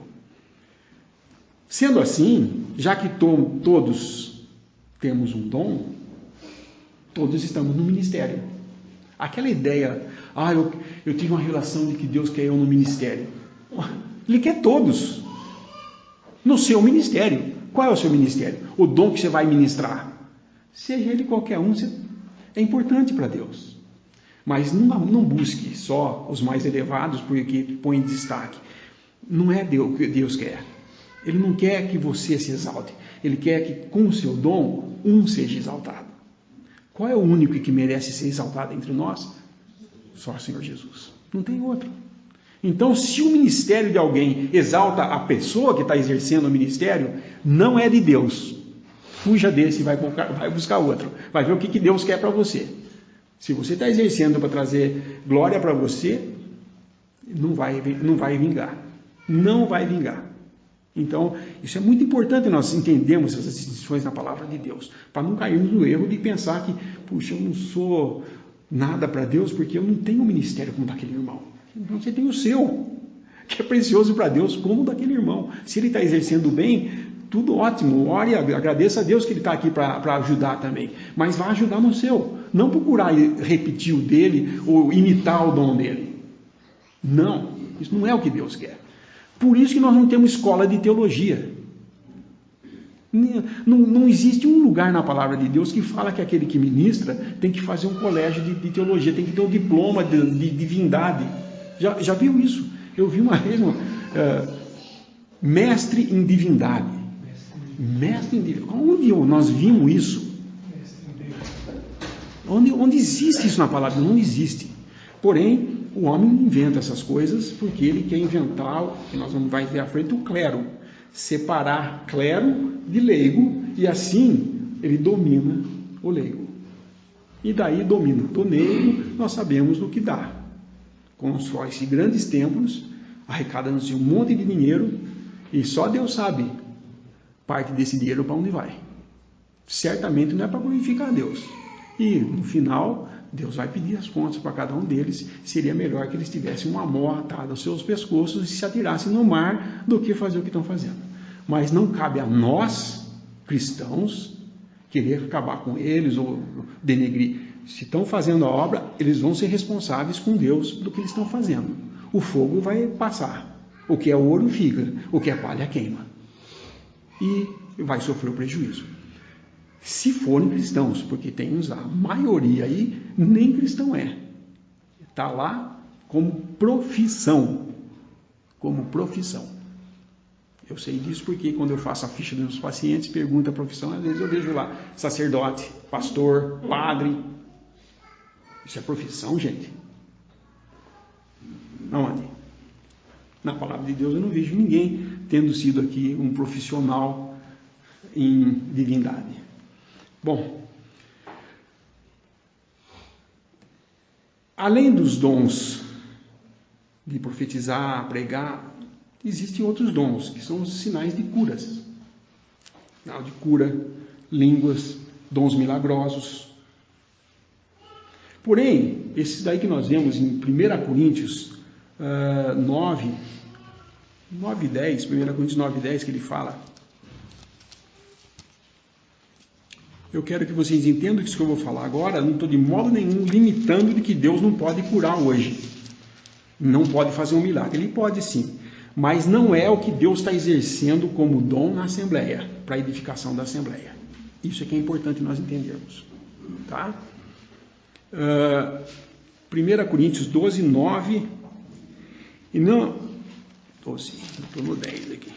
Sendo assim, já que todos temos um dom, todos estamos no ministério. Aquela ideia, eu tive uma relação de que Deus quer eu no ministério. Ele quer todos no seu ministério. Qual é o seu ministério? O dom que você vai ministrar. Seja ele qualquer um, é importante para Deus. Mas não busque só os mais elevados porque põe em destaque. Não é o que Deus quer. Ele não quer que você se exalte. Ele quer que com o seu dom, um seja exaltado. Qual é o único que merece ser exaltado entre nós? Só o Senhor Jesus. Não tem outro. Então, se o ministério de alguém exalta a pessoa que está exercendo o ministério, não é de Deus. Fuja desse e vai buscar outro. Vai ver o que Deus quer para você. Se você está exercendo para trazer glória para você, não vai vingar. Não vai vingar. Então, isso é muito importante nós entendermos essas distinções na palavra de Deus, para não cairmos no erro de pensar que, puxa, eu não sou nada para Deus porque eu não tenho um ministério como daquele irmão. Então você tem o seu, que é precioso para Deus como daquele irmão. Se ele está exercendo bem, tudo ótimo, ore, agradeça a Deus que ele está aqui para ajudar também, mas vá ajudar no seu, não procurar repetir o dele ou imitar o dom dele. Não, isso não é o que Deus quer. Por isso que nós não temos escola de teologia. Não existe um lugar na palavra de Deus que fala que aquele que ministra tem que fazer um colégio de teologia, tem que ter um diploma de divindade. Já viu isso? Eu vi uma vez mestre em divindade. Mestre em divindade. Onde nós vimos isso? Onde existe isso na palavra? Não existe. Porém, o homem inventa essas coisas porque ele quer inventar, que nós vamos ver à frente, o clero. Separar clero de leigo, e assim ele domina o leigo. E daí, domina o leigo, nós sabemos do que dá. Constrói-se grandes templos, arrecadando-se um monte de dinheiro, e só Deus sabe parte desse dinheiro para onde vai. Certamente não é para glorificar a Deus. E, no final, Deus vai pedir as contas para cada um deles. Seria melhor que eles tivessem uma mó atada aos seus pescoços e se atirassem no mar do que fazer o que estão fazendo. Mas não cabe a nós, cristãos, querer acabar com eles ou denegrir. Se estão fazendo a obra, eles vão ser responsáveis com Deus do que eles estão fazendo. O fogo vai passar. O que é ouro fica, o que é palha queima. E vai sofrer o prejuízo. Se forem cristãos, porque tem uns, a maioria aí, nem cristão é. Está lá como profissão. Como profissão. Eu sei disso porque quando eu faço a ficha dos meus pacientes, pergunto a profissão, às vezes eu vejo lá sacerdote, pastor, padre. Isso é profissão, gente? Aonde? Na palavra de Deus eu não vejo ninguém tendo sido aqui um profissional em divindade. Bom, além dos dons de profetizar, pregar, existem outros dons, que são os sinais de curas. De cura, línguas, dons milagrosos. Porém, esses daí que nós vemos em 1 Coríntios 9 e 10, 1 Coríntios 9 e 10, que ele fala. Eu quero que vocês entendam que isso que eu vou falar agora, não estou de modo nenhum limitando de que Deus não pode curar hoje. Não pode fazer um milagre. Ele pode sim. Mas não é o que Deus está exercendo como dom na Assembleia, para a edificação da Assembleia. Isso é que é importante nós entendermos. Tá? 1 Coríntios 12, 9. E não... Estou no 10 aqui.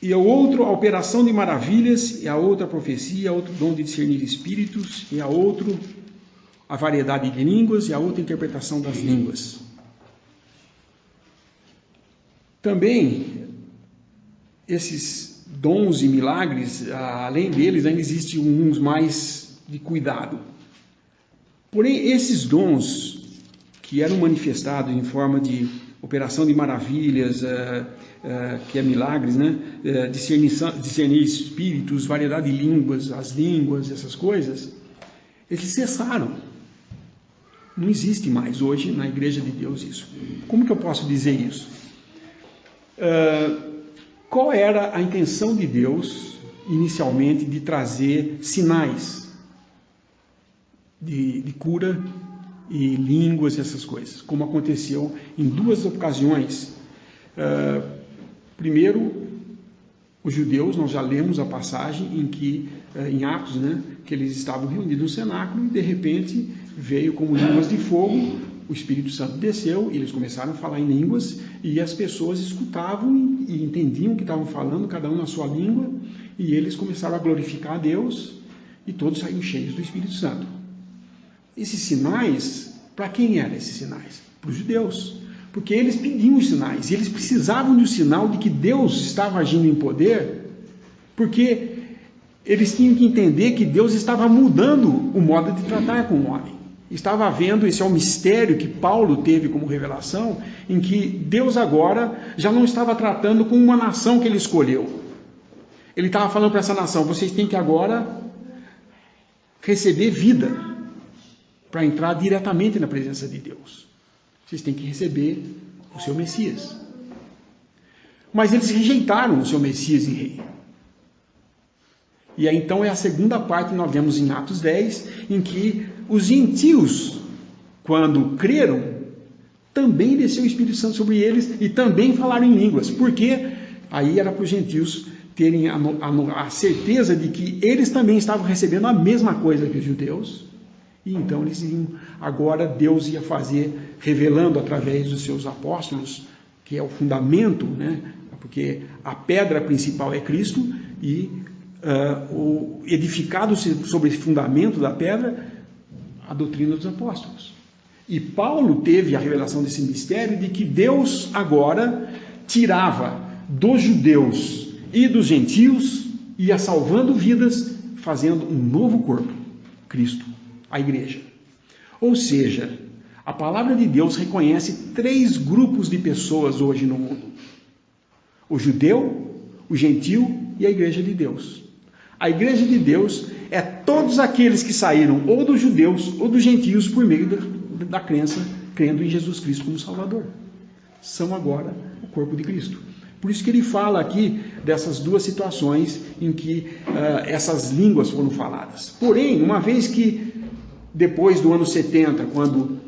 E a outra, a operação de maravilhas, e a outra, a profecia, a outro dom de discernir espíritos, e a outro, a variedade de línguas, e a outra, interpretação das línguas. Também, esses dons e milagres, além deles, ainda existem uns mais de cuidado. Porém, esses dons que eram manifestados em forma de operação de maravilhas, que é milagres, né? Discernir espíritos, variedade de línguas, as línguas, essas coisas, eles cessaram. Não existe mais hoje na Igreja de Deus isso. Como que eu posso dizer isso? Qual era a intenção de Deus, inicialmente, de trazer sinais de cura e línguas e essas coisas, como aconteceu em duas ocasiões. Primeiro, os judeus, nós já lemos a passagem em que, em Atos, né, que eles estavam reunidos no cenáculo e de repente veio como línguas de fogo o Espírito Santo desceu, e eles começaram a falar em línguas, e as pessoas escutavam e entendiam o que estavam falando, cada um na sua língua, e eles começaram a glorificar a Deus, e todos saíram cheios do Espírito Santo. Esses sinais, para quem eram esses sinais? Para os judeus, porque eles pediam os sinais, e eles precisavam de um sinal de que Deus estava agindo em poder, porque eles tinham que entender que Deus estava mudando o modo de tratar com o homem. Estava havendo, esse é o mistério que Paulo teve como revelação, em que Deus agora já não estava tratando com uma nação que ele escolheu. Ele estava falando para essa nação, vocês têm que agora receber vida para entrar diretamente na presença de Deus. Vocês têm que receber o seu Messias. Mas eles rejeitaram o seu Messias e rei. E aí então é a segunda parte que nós vemos em Atos 10, em que os gentios, quando creram, também desceu o Espírito Santo sobre eles e também falaram em línguas. Porque aí era para os gentios terem a certeza de que eles também estavam recebendo a mesma coisa que os judeus. E então eles iam, agora Deus ia fazer, revelando através dos seus apóstolos, que é o fundamento, né? Porque a pedra principal é Cristo, e edificado sobre esse fundamento da pedra, a doutrina dos apóstolos. E Paulo teve a revelação desse mistério de que Deus agora tirava dos judeus e dos gentios, ia salvando vidas, fazendo um novo corpo, Cristo, a igreja. Ou seja, a palavra de Deus reconhece 3 grupos de pessoas hoje no mundo: o judeu, o gentil e a igreja de Deus. A igreja de Deus é todos aqueles que saíram ou dos judeus ou dos gentios por meio da crença, crendo em Jesus Cristo como Salvador. São agora o corpo de Cristo. Por isso que ele fala aqui dessas 2 situações em que essas línguas foram faladas. Porém, uma vez que depois do ano 70, quando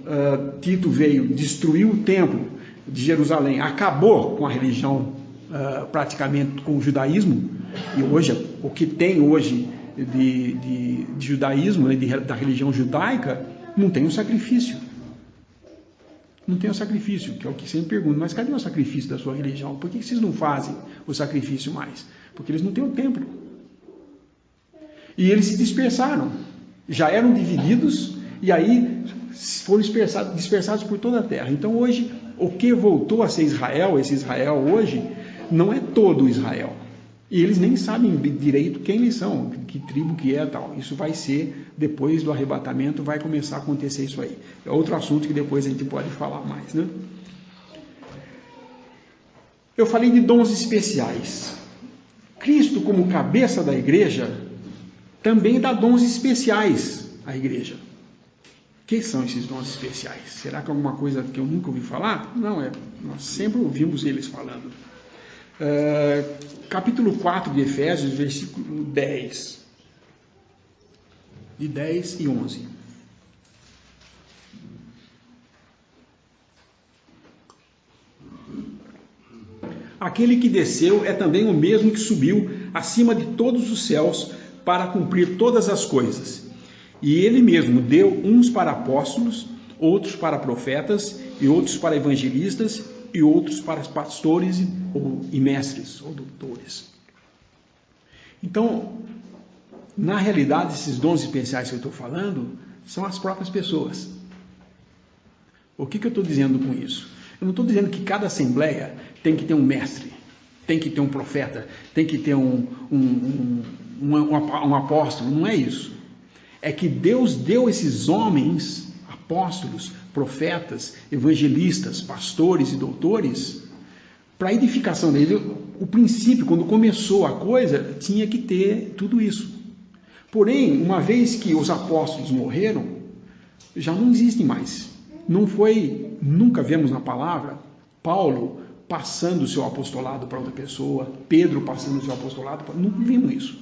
Tito veio, destruiu o templo de Jerusalém, acabou com a religião, praticamente com o judaísmo, e hoje, o que tem hoje de judaísmo, né, da religião judaica, não tem o sacrifício. Não tem o sacrifício, que é o que sempre pergunto, mas cadê o sacrifício da sua religião? Por que vocês não fazem o sacrifício mais? Porque eles não têm o templo. E eles se dispersaram. Já eram divididos e aí foram dispersados por toda a terra. Então hoje, o que voltou a ser Israel, esse Israel hoje, não é todo Israel. E eles nem sabem direito quem eles são, que tribo que é tal. Isso vai ser, depois do arrebatamento, vai começar a acontecer isso aí. É outro assunto que depois a gente pode falar mais, né? Eu falei de dons especiais. Cristo, como cabeça da igreja, também dá dons especiais à igreja. Que são esses dons especiais? Será que é alguma coisa que eu nunca ouvi falar? Não, nós sempre ouvimos eles falando. Capítulo 4 de Efésios, versículo 10. De 10 e 11. Aquele que desceu é também o mesmo que subiu acima de todos os céus para cumprir todas as coisas. E ele mesmo deu uns para apóstolos, outros para profetas, e outros para evangelistas, e outros para pastores e mestres, ou doutores. Então, na realidade, esses dons especiais que eu estou falando, são as próprias pessoas. O que eu estou dizendo com isso? Eu não estou dizendo que cada assembleia tem que ter um mestre, tem que ter um profeta, tem que ter um apóstolo, não é isso. É que Deus deu esses homens, apóstolos, profetas, evangelistas, pastores e doutores, para a edificação deles. O princípio, quando começou a coisa, tinha que ter tudo isso. Porém, uma vez que os apóstolos morreram, já não existem mais. Nunca vemos na palavra Paulo passando o seu apostolado para outra pessoa, Pedro passando o seu apostolado, nunca vimos isso.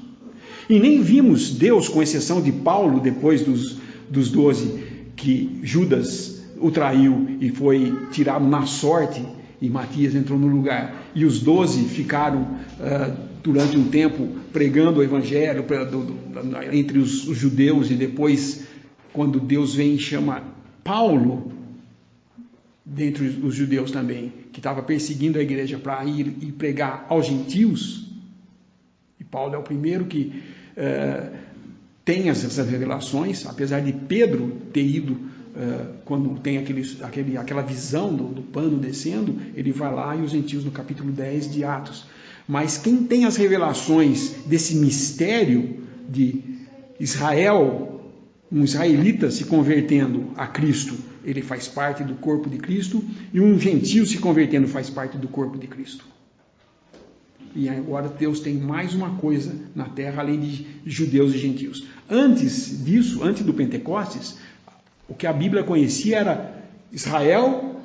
E nem vimos Deus, com exceção de Paulo, depois dos 12, que Judas o traiu e foi tirado na sorte, e Matias entrou no lugar, e os 12 ficaram durante um tempo pregando o evangelho entre os judeus, e depois, quando Deus vem e chama Paulo, dentre os judeus também, que estava perseguindo a igreja para ir e pregar aos gentios, e Paulo é o primeiro que tem essas revelações, apesar de Pedro ter ido, quando tem aquela visão do pano descendo, ele vai lá e os gentios no capítulo 10 de Atos. Mas quem tem as revelações desse mistério de Israel, um israelita se convertendo a Cristo, ele faz parte do corpo de Cristo, e um gentio se convertendo faz parte do corpo de Cristo. E agora Deus tem mais uma coisa na terra, além de judeus e gentios. Antes disso, antes do Pentecostes, o que a Bíblia conhecia era Israel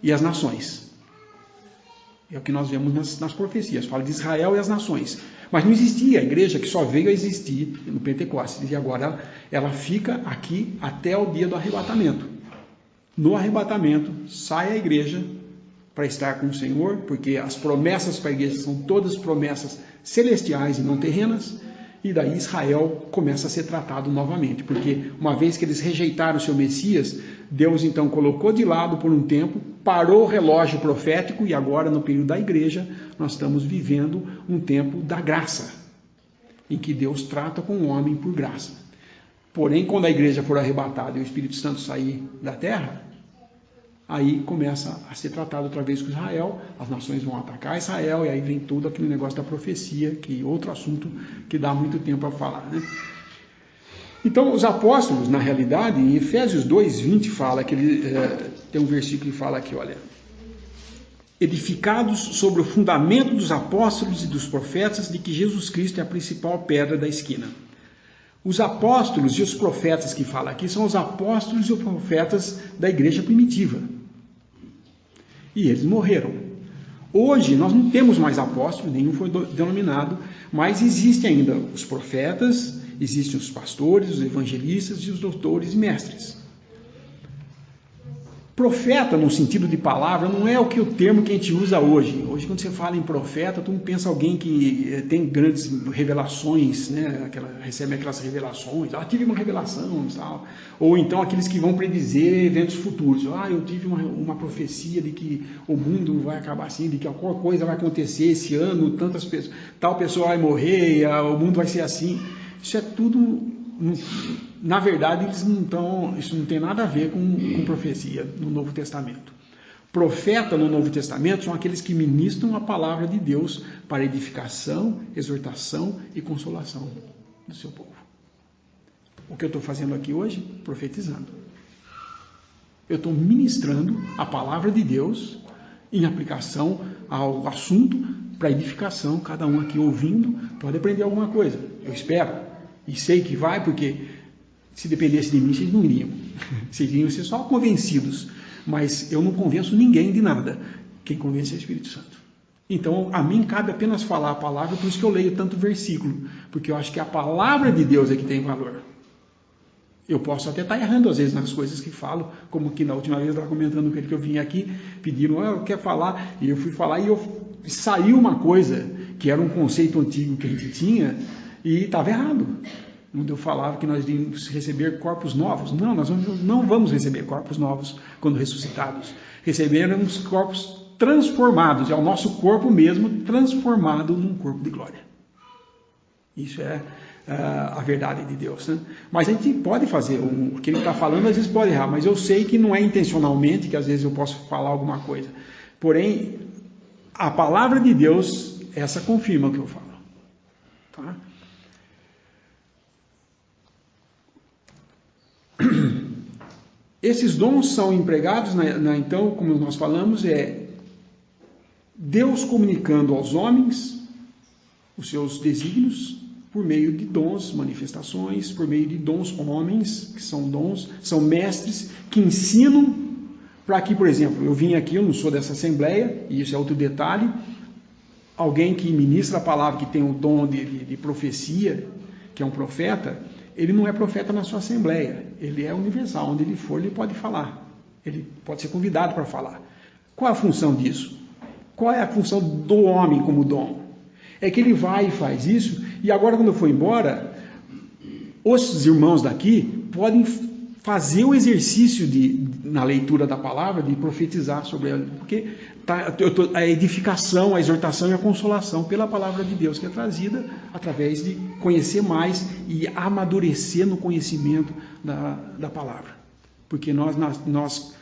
e as nações. É o que nós vemos nas profecias, fala de Israel e as nações. Mas não existia a igreja, que só veio a existir no Pentecostes. E agora ela fica aqui até o dia do arrebatamento. No arrebatamento, sai a igreja para estar com o Senhor, porque as promessas para a igreja são todas promessas celestiais e não terrenas, e daí Israel começa a ser tratado novamente, porque uma vez que eles rejeitaram o seu Messias, Deus então colocou de lado por um tempo, parou o relógio profético, e agora no período da igreja nós estamos vivendo um tempo da graça, em que Deus trata com o homem por graça. Porém, quando a igreja for arrebatada e o Espírito Santo sair da terra, aí começa a ser tratado outra vez com Israel, as nações vão atacar Israel, e aí vem todo aquele negócio da profecia, que é outro assunto que dá muito tempo a falar, né? Então, os apóstolos, na realidade, em Efésios 2:20, fala que tem um versículo que fala aqui, olha, edificados sobre o fundamento dos apóstolos e dos profetas, de que Jesus Cristo é a principal pedra da esquina. Os apóstolos e os profetas que fala aqui são os apóstolos e os profetas da igreja primitiva. E eles morreram. Hoje nós não temos mais apóstolos, nenhum foi denominado, mas existem ainda os profetas, existem os pastores, os evangelistas e os doutores e mestres. Profeta, no sentido de palavra, não é o termo que a gente usa hoje. Hoje, quando você fala em profeta, tu não pensa alguém que tem grandes revelações, né? Recebe aquelas revelações, tive uma revelação e tal. Ou então aqueles que vão predizer eventos futuros. Eu tive uma profecia de que o mundo vai acabar assim, de que alguma coisa vai acontecer esse ano, tal pessoa vai morrer, o mundo vai ser assim. Isso é tudo... Na verdade, isso não tem nada a ver com profecia no Novo Testamento. Profeta no Novo Testamento são aqueles que ministram a palavra de Deus para edificação, exortação e consolação do seu povo. O que eu estou fazendo aqui hoje? Profetizando. Eu estou ministrando a palavra de Deus em aplicação ao assunto para edificação. Cada um aqui ouvindo pode aprender alguma coisa. Eu espero. E sei que vai, porque se dependesse de mim, vocês não iriam. Vocês iriam ser só convencidos. Mas eu não convenço ninguém de nada. Quem convence é o Espírito Santo. Então, a mim cabe apenas falar a palavra, por isso que eu leio tanto versículo. Porque eu acho que a palavra de Deus é que tem valor. Eu posso até estar errando, às vezes, nas coisas que falo. Como que na última vez eu estava comentando com ele que eu vim aqui, pediram, eu quero falar. E eu fui falar e saiu uma coisa que era um conceito antigo que a gente tinha, e estava errado. Quando eu falava que nós iríamos receber corpos novos. Não, nós não vamos receber corpos novos quando ressuscitados. Receberemos corpos transformados. É o nosso corpo mesmo transformado num corpo de glória. Isso é a verdade de Deus, né? Mas a gente pode fazer. O que ele está falando às vezes pode errar. Mas eu sei que não é intencionalmente, que às vezes eu posso falar alguma coisa. Porém, a palavra de Deus, essa confirma o que eu falo. Tá? Esses dons são empregados, então, como nós falamos, Deus comunicando aos homens os seus desígnios por meio de dons, manifestações, por meio de dons homens, que são dons, são mestres que ensinam para que, por exemplo, eu vim aqui, eu não sou dessa assembleia, e isso é outro detalhe, alguém que ministra a palavra, que tem o dom de profecia, que é um profeta, ele não é profeta na sua assembleia, ele é universal, onde ele for ele pode falar, ele pode ser convidado para falar. Qual é a função disso? Qual é a função do homem como dom? É que ele vai e faz isso, e agora quando eu for embora, os irmãos daqui podem fazer o exercício na leitura da palavra, de profetizar sobre ela, porque a edificação, a exortação e a consolação pela palavra de Deus, que é trazida através de conhecer mais e amadurecer no conhecimento da palavra. Porque nós,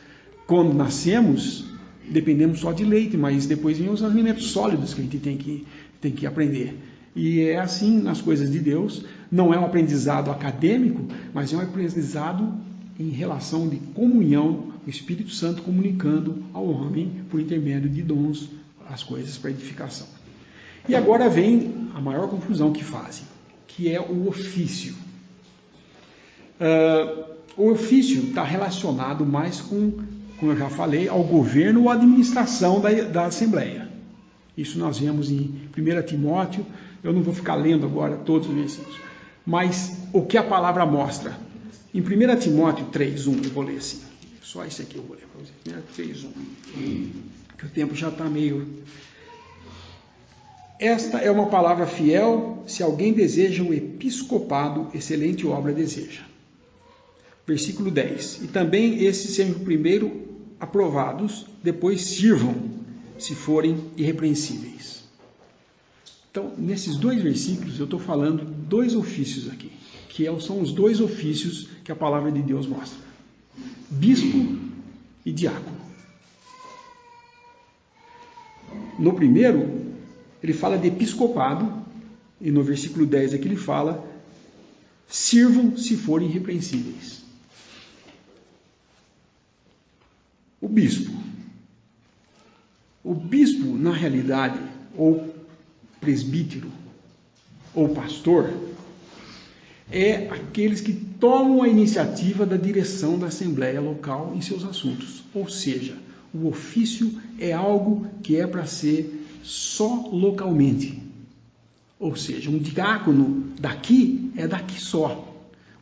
quando nascemos, dependemos só de leite, mas depois vem os alimentos sólidos que a gente tem que aprender. E é assim nas coisas de Deus. Não é um aprendizado acadêmico, mas é um aprendizado em relação de comunhão, o Espírito Santo comunicando ao homem por intermédio de dons as coisas para edificação. E agora vem a maior confusão que fazem, que é o ofício. O ofício está relacionado mais com, como eu já falei, ao governo ou à administração da Assembleia. Isso nós vemos em 1 Timóteo, eu não vou ficar lendo agora todos os versículos, mas o que a palavra mostra? Em 1 Timóteo 3:1, eu vou ler assim, só isso aqui eu vou ler para vocês, 3:1, que o tempo já está meio... Esta é uma palavra fiel, se alguém deseja o episcopado, excelente obra deseja. Versículo 10, e também esses sejam primeiro aprovados, depois sirvam, se forem irrepreensíveis. Então, nesses dois versículos, eu estou falando dois ofícios aqui, que são os dois ofícios que a palavra de Deus mostra. Bispo e diácono. No primeiro, ele fala de episcopado, e no versículo 10 aqui ele fala, sirvam se forem irrepreensíveis. O bispo. O bispo, na realidade, ou presbítero, ou pastor, é aqueles que tomam a iniciativa da direção da Assembleia local em seus assuntos. Ou seja, o ofício é algo que é para ser só localmente. Ou seja, um diácono daqui é daqui só.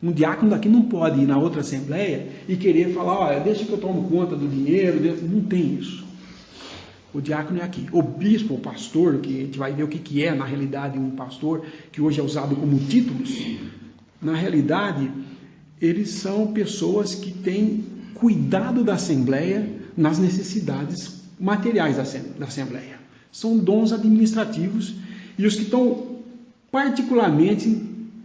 Um diácono daqui não pode ir na outra Assembleia e querer falar, olha, deixa que eu tomo conta do dinheiro. Não tem isso. O diácono é aqui. O bispo, o pastor, que a gente vai ver o que é na realidade um pastor, que hoje é usado como títulos, na realidade, eles são pessoas que têm cuidado da Assembleia nas necessidades materiais da Assembleia. São dons administrativos e os que estão particularmente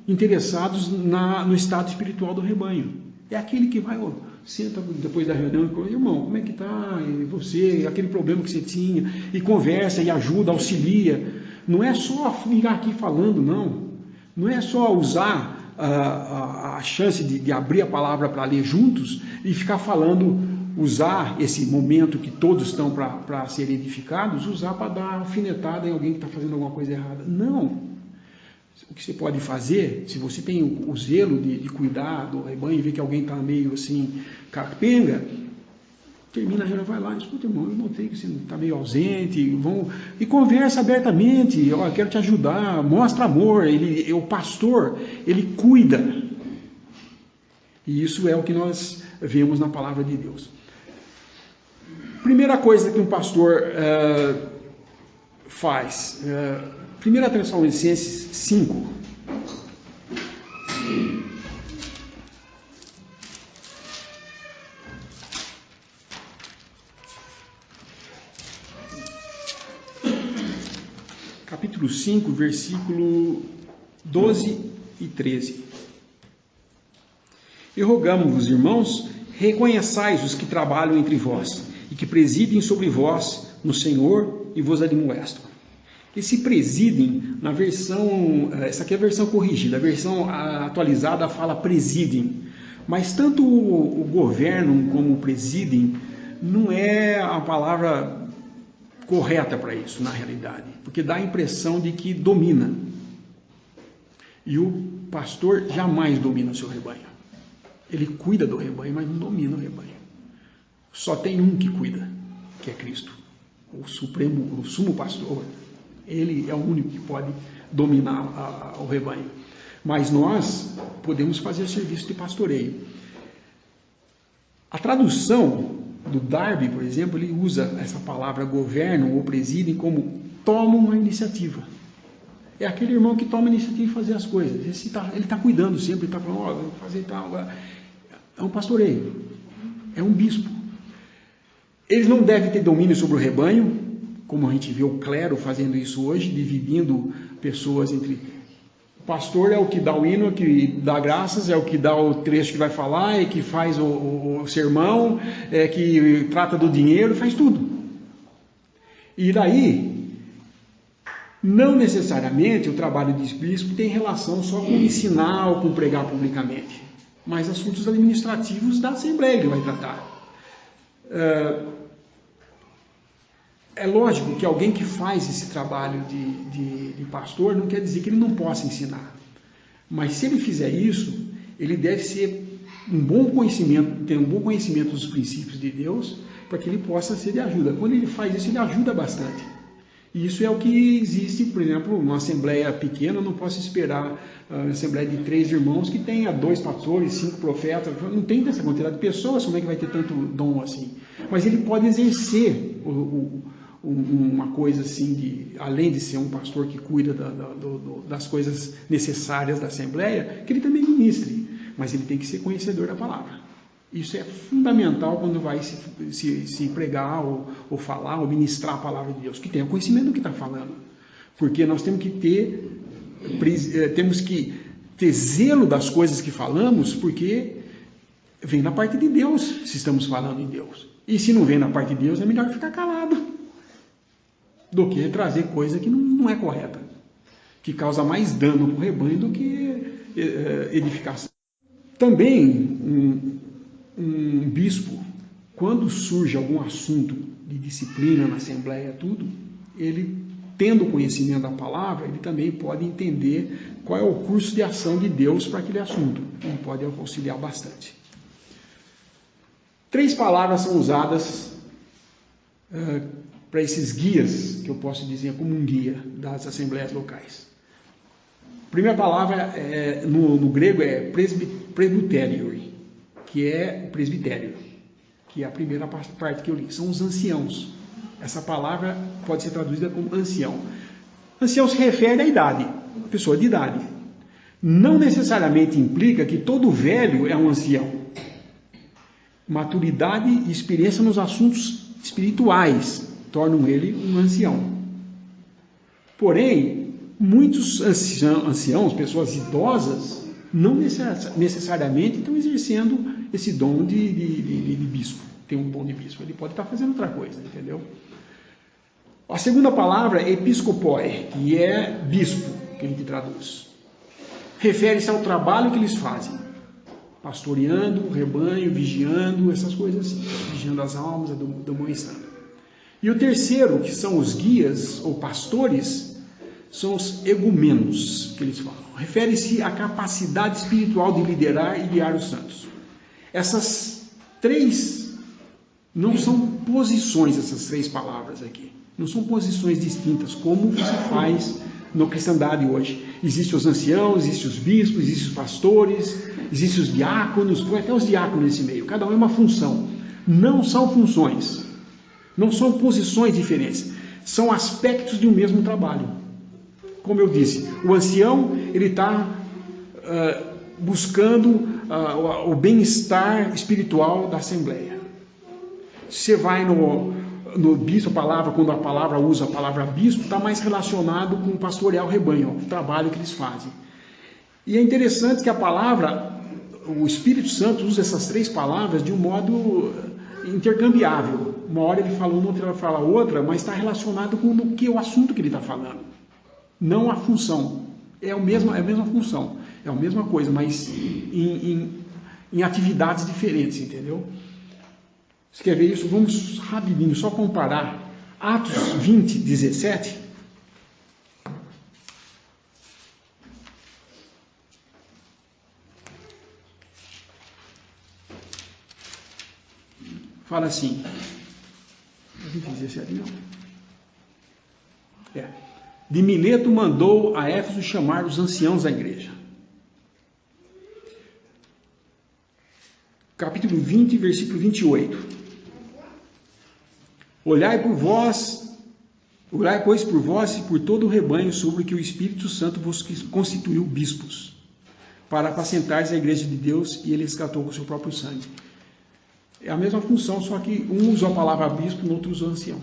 interessados no estado espiritual do rebanho. É aquele que vai, senta depois da reunião e fala, irmão, como é que está? E você, aquele problema que você tinha, e conversa, e ajuda, auxilia. Não é só ficar aqui falando, não. Não é só usar a chance de abrir a palavra para ler juntos e ficar falando, usar esse momento que todos estão para serem edificados, usar para dar alfinetada em alguém que está fazendo alguma coisa errada. Não. O que você pode fazer, se você tem o zelo de cuidar do rebanho e vê que alguém está meio assim, capenga, termina a reunião, vai lá, escuta, irmão, eu notei que você está meio ausente, e conversa abertamente, eu quero te ajudar, mostra amor, o pastor, ele cuida. E isso é o que nós vemos na palavra de Deus. Primeira coisa que um pastor faz, 1 Tessalonicenses 5. Capítulo 5, versículo 12 e 13. E rogamos-vos, irmãos, reconheçais os que trabalham entre vós, e que presidem sobre vós no Senhor e vos admoestam. Esse presidem, na versão, essa aqui é a versão corrigida, a versão atualizada fala presidem, mas tanto o governo como o presidem não é a palavra correta para isso, na realidade, porque dá a impressão de que domina. E o pastor jamais domina o seu rebanho. Ele cuida do rebanho, mas não domina o rebanho. Só tem um que cuida, que é Cristo, o sumo pastor. Ele é o único que pode dominar o rebanho. Mas nós podemos fazer serviço de pastoreio. A tradução do Darby, por exemplo, ele usa essa palavra governo ou presidem como toma uma iniciativa. É aquele irmão que toma a iniciativa de fazer as coisas. Ele está cuidando sempre, ele está falando, vou fazer tal. É um pastoreio, é um bispo. Eles não devem ter domínio sobre o rebanho, como a gente vê o clero fazendo isso hoje, dividindo pessoas entre... O pastor é o que dá o hino, é o que dá graças, é o que dá o trecho que vai falar, é que faz o sermão, é que trata do dinheiro, faz tudo. E daí, não necessariamente o trabalho de bispo tem relação só com ensinar ou com pregar publicamente, mas assuntos administrativos da Assembleia ele vai tratar. É lógico que alguém que faz esse trabalho de pastor não quer dizer que ele não possa ensinar. Mas se ele fizer isso, ele deve ter um bom conhecimento dos princípios de Deus, para que ele possa ser de ajuda. Quando ele faz isso, ele ajuda bastante. E isso é o que existe, por exemplo, numa assembleia pequena. Eu não posso esperar uma assembleia de 3 irmãos que tenha 2 pastores, 5 profetas. Não tem dessa quantidade de pessoas, como é que vai ter tanto dom assim? Mas ele pode exercer uma coisa assim, além de ser um pastor que cuida das coisas necessárias da Assembleia, que ele também ministre, mas ele tem que ser conhecedor da palavra. Isso é fundamental quando vai se pregar ou falar ou ministrar a palavra de Deus, que tenha conhecimento do que está falando, porque nós temos que ter zelo das coisas que falamos, porque vem da parte de Deus, se estamos falando em Deus. E se não vem da parte de Deus, é melhor ficar calado do que trazer coisa que não é correta, que causa mais dano para o rebanho do que edificação. Também, um bispo, quando surge algum assunto de disciplina na Assembleia, ele, tendo conhecimento da palavra, ele também pode entender qual é o curso de ação de Deus para aquele assunto. Ele pode auxiliar bastante. 3 palavras são usadas para esses guias, que eu posso dizer como um guia das assembleias locais. A primeira palavra no grego é presbyterioi, que é o presbitério, que é a primeira parte que eu li. São os anciãos. Essa palavra pode ser traduzida como ancião. Ancião se refere à idade, a pessoa de idade. Não necessariamente implica que todo velho é um ancião. Maturidade e experiência nos assuntos espirituais tornam ele um ancião. Porém, muitos anciãos, pessoas idosas, não necessariamente estão exercendo esse dom de bispo. Tem um dom de bispo, ele pode estar fazendo outra coisa, entendeu? A segunda palavra é episcopoi, que é bispo, que a gente traduz. Refere-se ao trabalho que eles fazem, pastoreando o rebanho, vigiando, essas coisas assim, vigiando as almas do Mãe Santa. E o terceiro, que são os guias ou pastores, são os egumenos, que eles falam. Refere-se à capacidade espiritual de liderar e guiar os santos. Essas 3 não são posições, essas 3 palavras aqui. Não são posições distintas, como se faz na cristandade hoje. Existem os anciãos, existem os bispos, existem os pastores, existem os diáconos, põe até os diáconos nesse meio. Cada um é uma função. Não são funções. Não são posições diferentes, são aspectos de um mesmo trabalho. Como eu disse, o ancião ele está buscando o bem-estar espiritual da Assembleia. Você vai no bispo, quando a palavra usa a palavra bispo, está mais relacionado com o pastorear o rebanho, o trabalho que eles fazem. E é interessante que o Espírito Santo usa essas 3 palavras de um modo intercambiável. Uma hora ele fala uma, outra ele fala outra, mas está relacionado com o assunto que ele está falando. Não a função. É a mesma função. É a mesma coisa, mas em atividades diferentes, entendeu? Você quer ver isso? Vamos rapidinho, só comparar Atos 20, 17. Fala assim, 17 não. De Mileto mandou a Éfeso chamar os anciãos da igreja. Capítulo 20, versículo 28. Olhai, pois, por vós e por todo o rebanho sobre que o Espírito Santo vos constituiu bispos, para apacentar a igreja de Deus, e ele resgatou com o seu próprio sangue. É a mesma função, só que um usou a palavra bispo e o outro usou ancião.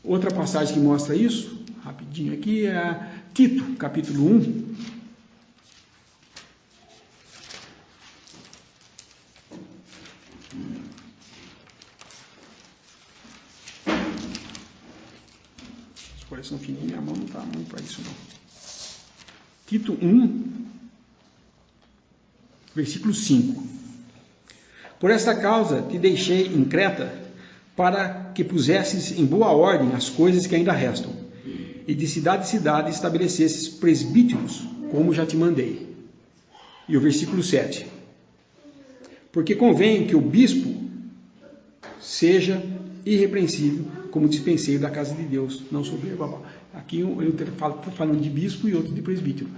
Outra passagem que mostra isso, rapidinho aqui, é Tito, capítulo 1. As folhas são fininhas, minha mão não está muito para isso não. Tito 1, versículo 5. Por esta causa te deixei em Creta, para que pusesses em boa ordem as coisas que ainda restam, e de cidade em cidade estabelecesses presbíteros, como já te mandei. E o versículo 7. Porque convém que o bispo seja irrepreensível, como dispenseiro da casa de Deus, não soberbo. Aqui eu estou falando de bispo e outro de presbítero.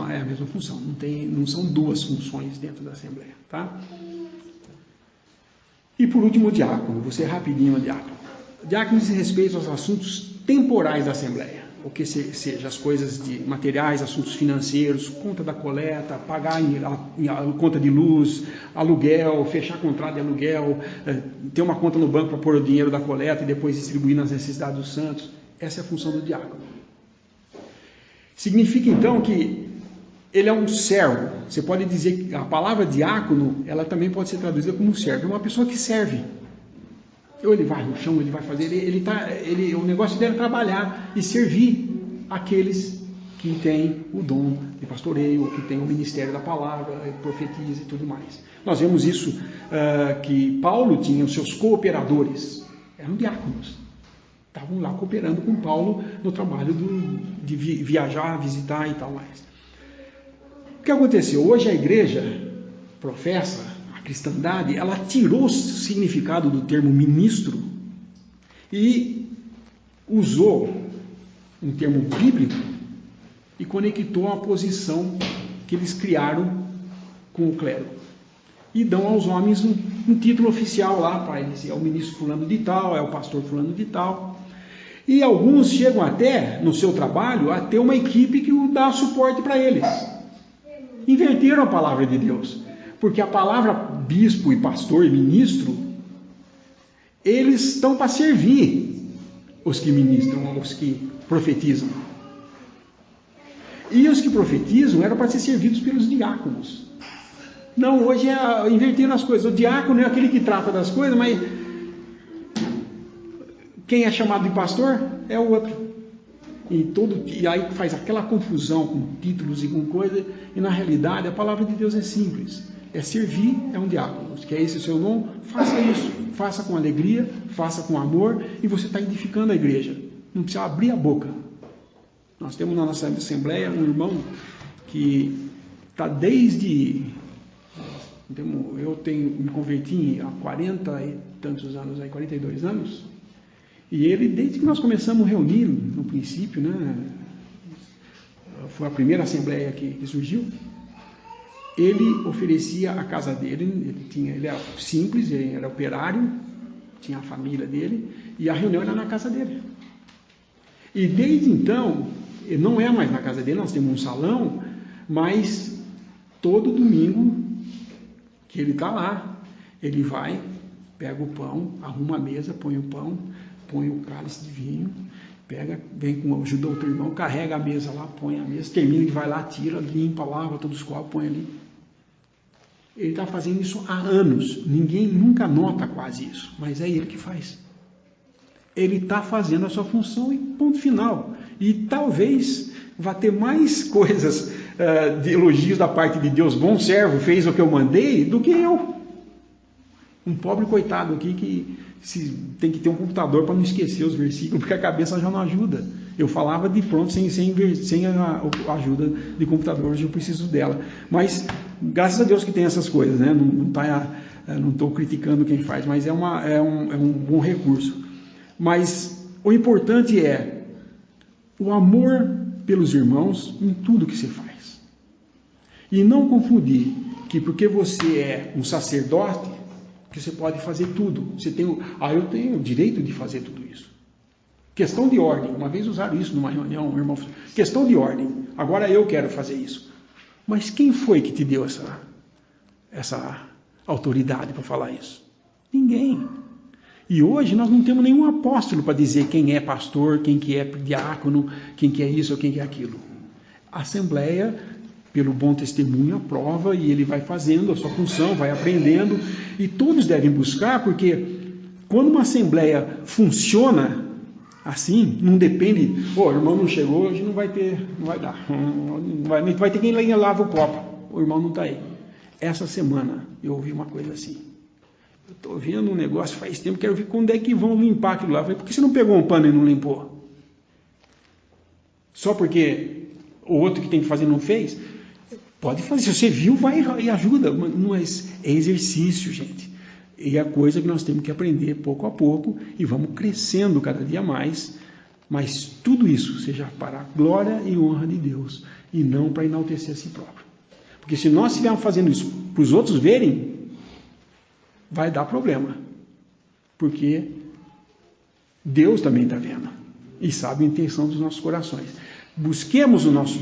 É a mesma função, não são duas funções dentro da Assembleia. Tá? E por último, o diácono. Você rapidinho, o diácono. O diácono diz respeito aos assuntos temporais da Assembleia, o que seja as coisas de materiais, assuntos financeiros, conta da coleta, pagar a conta de luz, aluguel, fechar contrato de aluguel, ter uma conta no banco para pôr o dinheiro da coleta e depois distribuir nas necessidades dos santos. Essa é a função do diácono. Significa então que ele é um servo. Você pode dizer que a palavra diácono, ela também pode ser traduzida como servo. É uma pessoa que serve. Ou ele vai no chão, ele vai fazer, o negócio dele é trabalhar e servir aqueles que têm o dom de pastoreio, que têm o ministério da palavra, profetiza e tudo mais. Nós vemos isso, que Paulo tinha os seus cooperadores, eram diáconos. Estavam lá cooperando com Paulo no trabalho de viajar, visitar e tal mais. O que aconteceu? Hoje a igreja professa, a cristandade, ela tirou o significado do termo ministro e usou um termo bíblico e conectou a posição que eles criaram com o clero. E dão aos homens um título oficial lá para eles. É o ministro fulano de tal, é o pastor fulano de tal. E alguns chegam até, no seu trabalho, a ter uma equipe que dá suporte para eles. Inverteram a palavra de Deus, porque a palavra bispo e pastor e ministro, eles estão para servir os que ministram, os que profetizam. E os que profetizam eram para ser servidos pelos diáconos. Não, hoje inverteram as coisas. O diácono é aquele que trata das coisas, mas quem é chamado de pastor é o outro. E aí faz aquela confusão com títulos e com coisas, e na realidade a palavra de Deus é simples, é servir, é um diácono. Se quer esse o seu nome, faça isso, faça com alegria, faça com amor, e você está edificando a igreja, não precisa abrir a boca. Nós temos na nossa assembleia um irmão que está desde, eu me converti há 40 e tantos anos, 42 anos, e ele, desde que nós começamos a reunir, no princípio, né, foi a primeira assembleia que surgiu, ele oferecia a casa dele, ele era simples, ele era operário, tinha a família dele, e a reunião era na casa dele. E desde então, ele não é mais na casa dele, nós temos um salão, mas todo domingo que ele está lá, ele vai, pega o pão, arruma a mesa, põe o pão, põe o cálice de vinho, vem com ajuda do outro irmão, carrega a mesa lá, põe a mesa, termina, ele vai lá, tira, limpa, lava todos os copos, põe ali. Ele está fazendo isso há anos, ninguém nunca nota quase isso, mas é ele que faz. Ele está fazendo a sua função e ponto final. E talvez vá ter mais coisas de elogios da parte de Deus, bom servo, fez o que eu mandei, do que eu. Um pobre coitado aqui que tem que ter um computador para não esquecer os versículos, porque a cabeça já não ajuda. Eu falava de pronto, sem a ajuda de computador, hoje eu preciso dela. Mas, graças a Deus que tem essas coisas, né? Não estou criticando quem faz, mas é um bom recurso. Mas o importante é o amor pelos irmãos em tudo que se faz. E não confundir que porque você é um sacerdote, que você pode fazer tudo. Eu tenho o direito de fazer tudo isso. Questão de ordem. Uma vez usaram isso numa reunião, um irmão falou, questão de ordem. Agora eu quero fazer isso. Mas quem foi que te deu essa autoridade para falar isso? Ninguém. E hoje nós não temos nenhum apóstolo para dizer quem é pastor, quem que é diácono, quem que é isso ou quem que é aquilo. A Assembleia, pelo bom testemunho, aprova e ele vai fazendo a sua função, vai aprendendo. E todos devem buscar, porque quando uma Assembleia funciona assim, não depende, o irmão não chegou, hoje não vai dar. Não vai ter quem lava o copo, o irmão não está aí. Essa semana eu ouvi uma coisa assim. Eu estou vendo um negócio faz tempo, quero ver quando é que vão limpar aquilo lá. Eu falei, por que você não pegou um pano e não limpou? Só porque o outro que tem que fazer não fez? Pode fazer, se você viu, vai e ajuda. Não é exercício, gente. E é coisa que nós temos que aprender pouco a pouco e vamos crescendo cada dia mais. Mas tudo isso seja para a glória e honra de Deus e não para enaltecer a si próprio. Porque se nós estivermos fazendo isso para os outros verem, vai dar problema. Porque Deus também está vendo e sabe a intenção dos nossos corações. Busquemos o nosso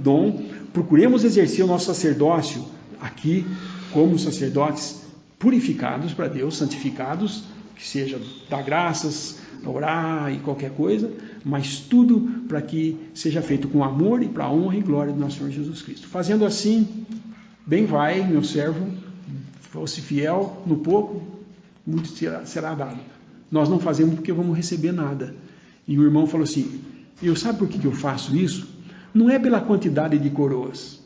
dom, procuremos exercer o nosso sacerdócio aqui como sacerdotes purificados para Deus, santificados, que seja dar graças, orar e qualquer coisa, mas tudo para que seja feito com amor e para a honra e glória do nosso Senhor Jesus Cristo. Fazendo assim, bem vai, meu servo, fosse fiel no pouco, muito será dado. Nós não fazemos porque vamos receber nada. E o irmão falou assim, sabe por que eu faço isso? Não é pela quantidade de coroas.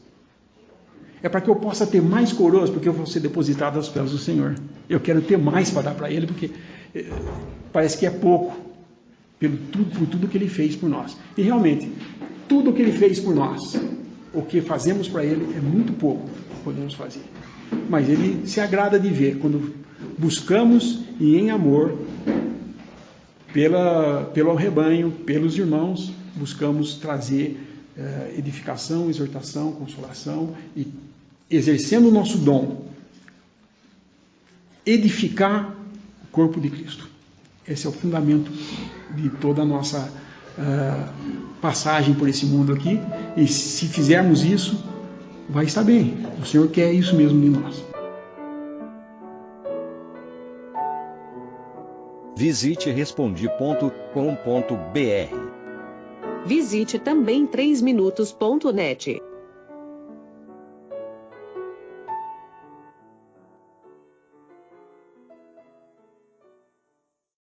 É para que eu possa ter mais coroas, porque eu vou ser depositado aos pés do Senhor. Eu quero ter mais para dar para Ele, porque parece que é pouco, por tudo que Ele fez por nós. E realmente, tudo que Ele fez por nós, o que fazemos para Ele é muito pouco que podemos fazer. Mas Ele se agrada de ver quando buscamos e em amor, pelo rebanho, pelos irmãos, buscamos trazer edificação, exortação, consolação e exercendo o nosso dom, edificar o corpo de Cristo. Esse é o fundamento de toda a nossa passagem por esse mundo aqui. E se fizermos isso, vai estar bem. O Senhor quer isso mesmo de nós. Visite respondi.com.br. Visite também 3minutos.net.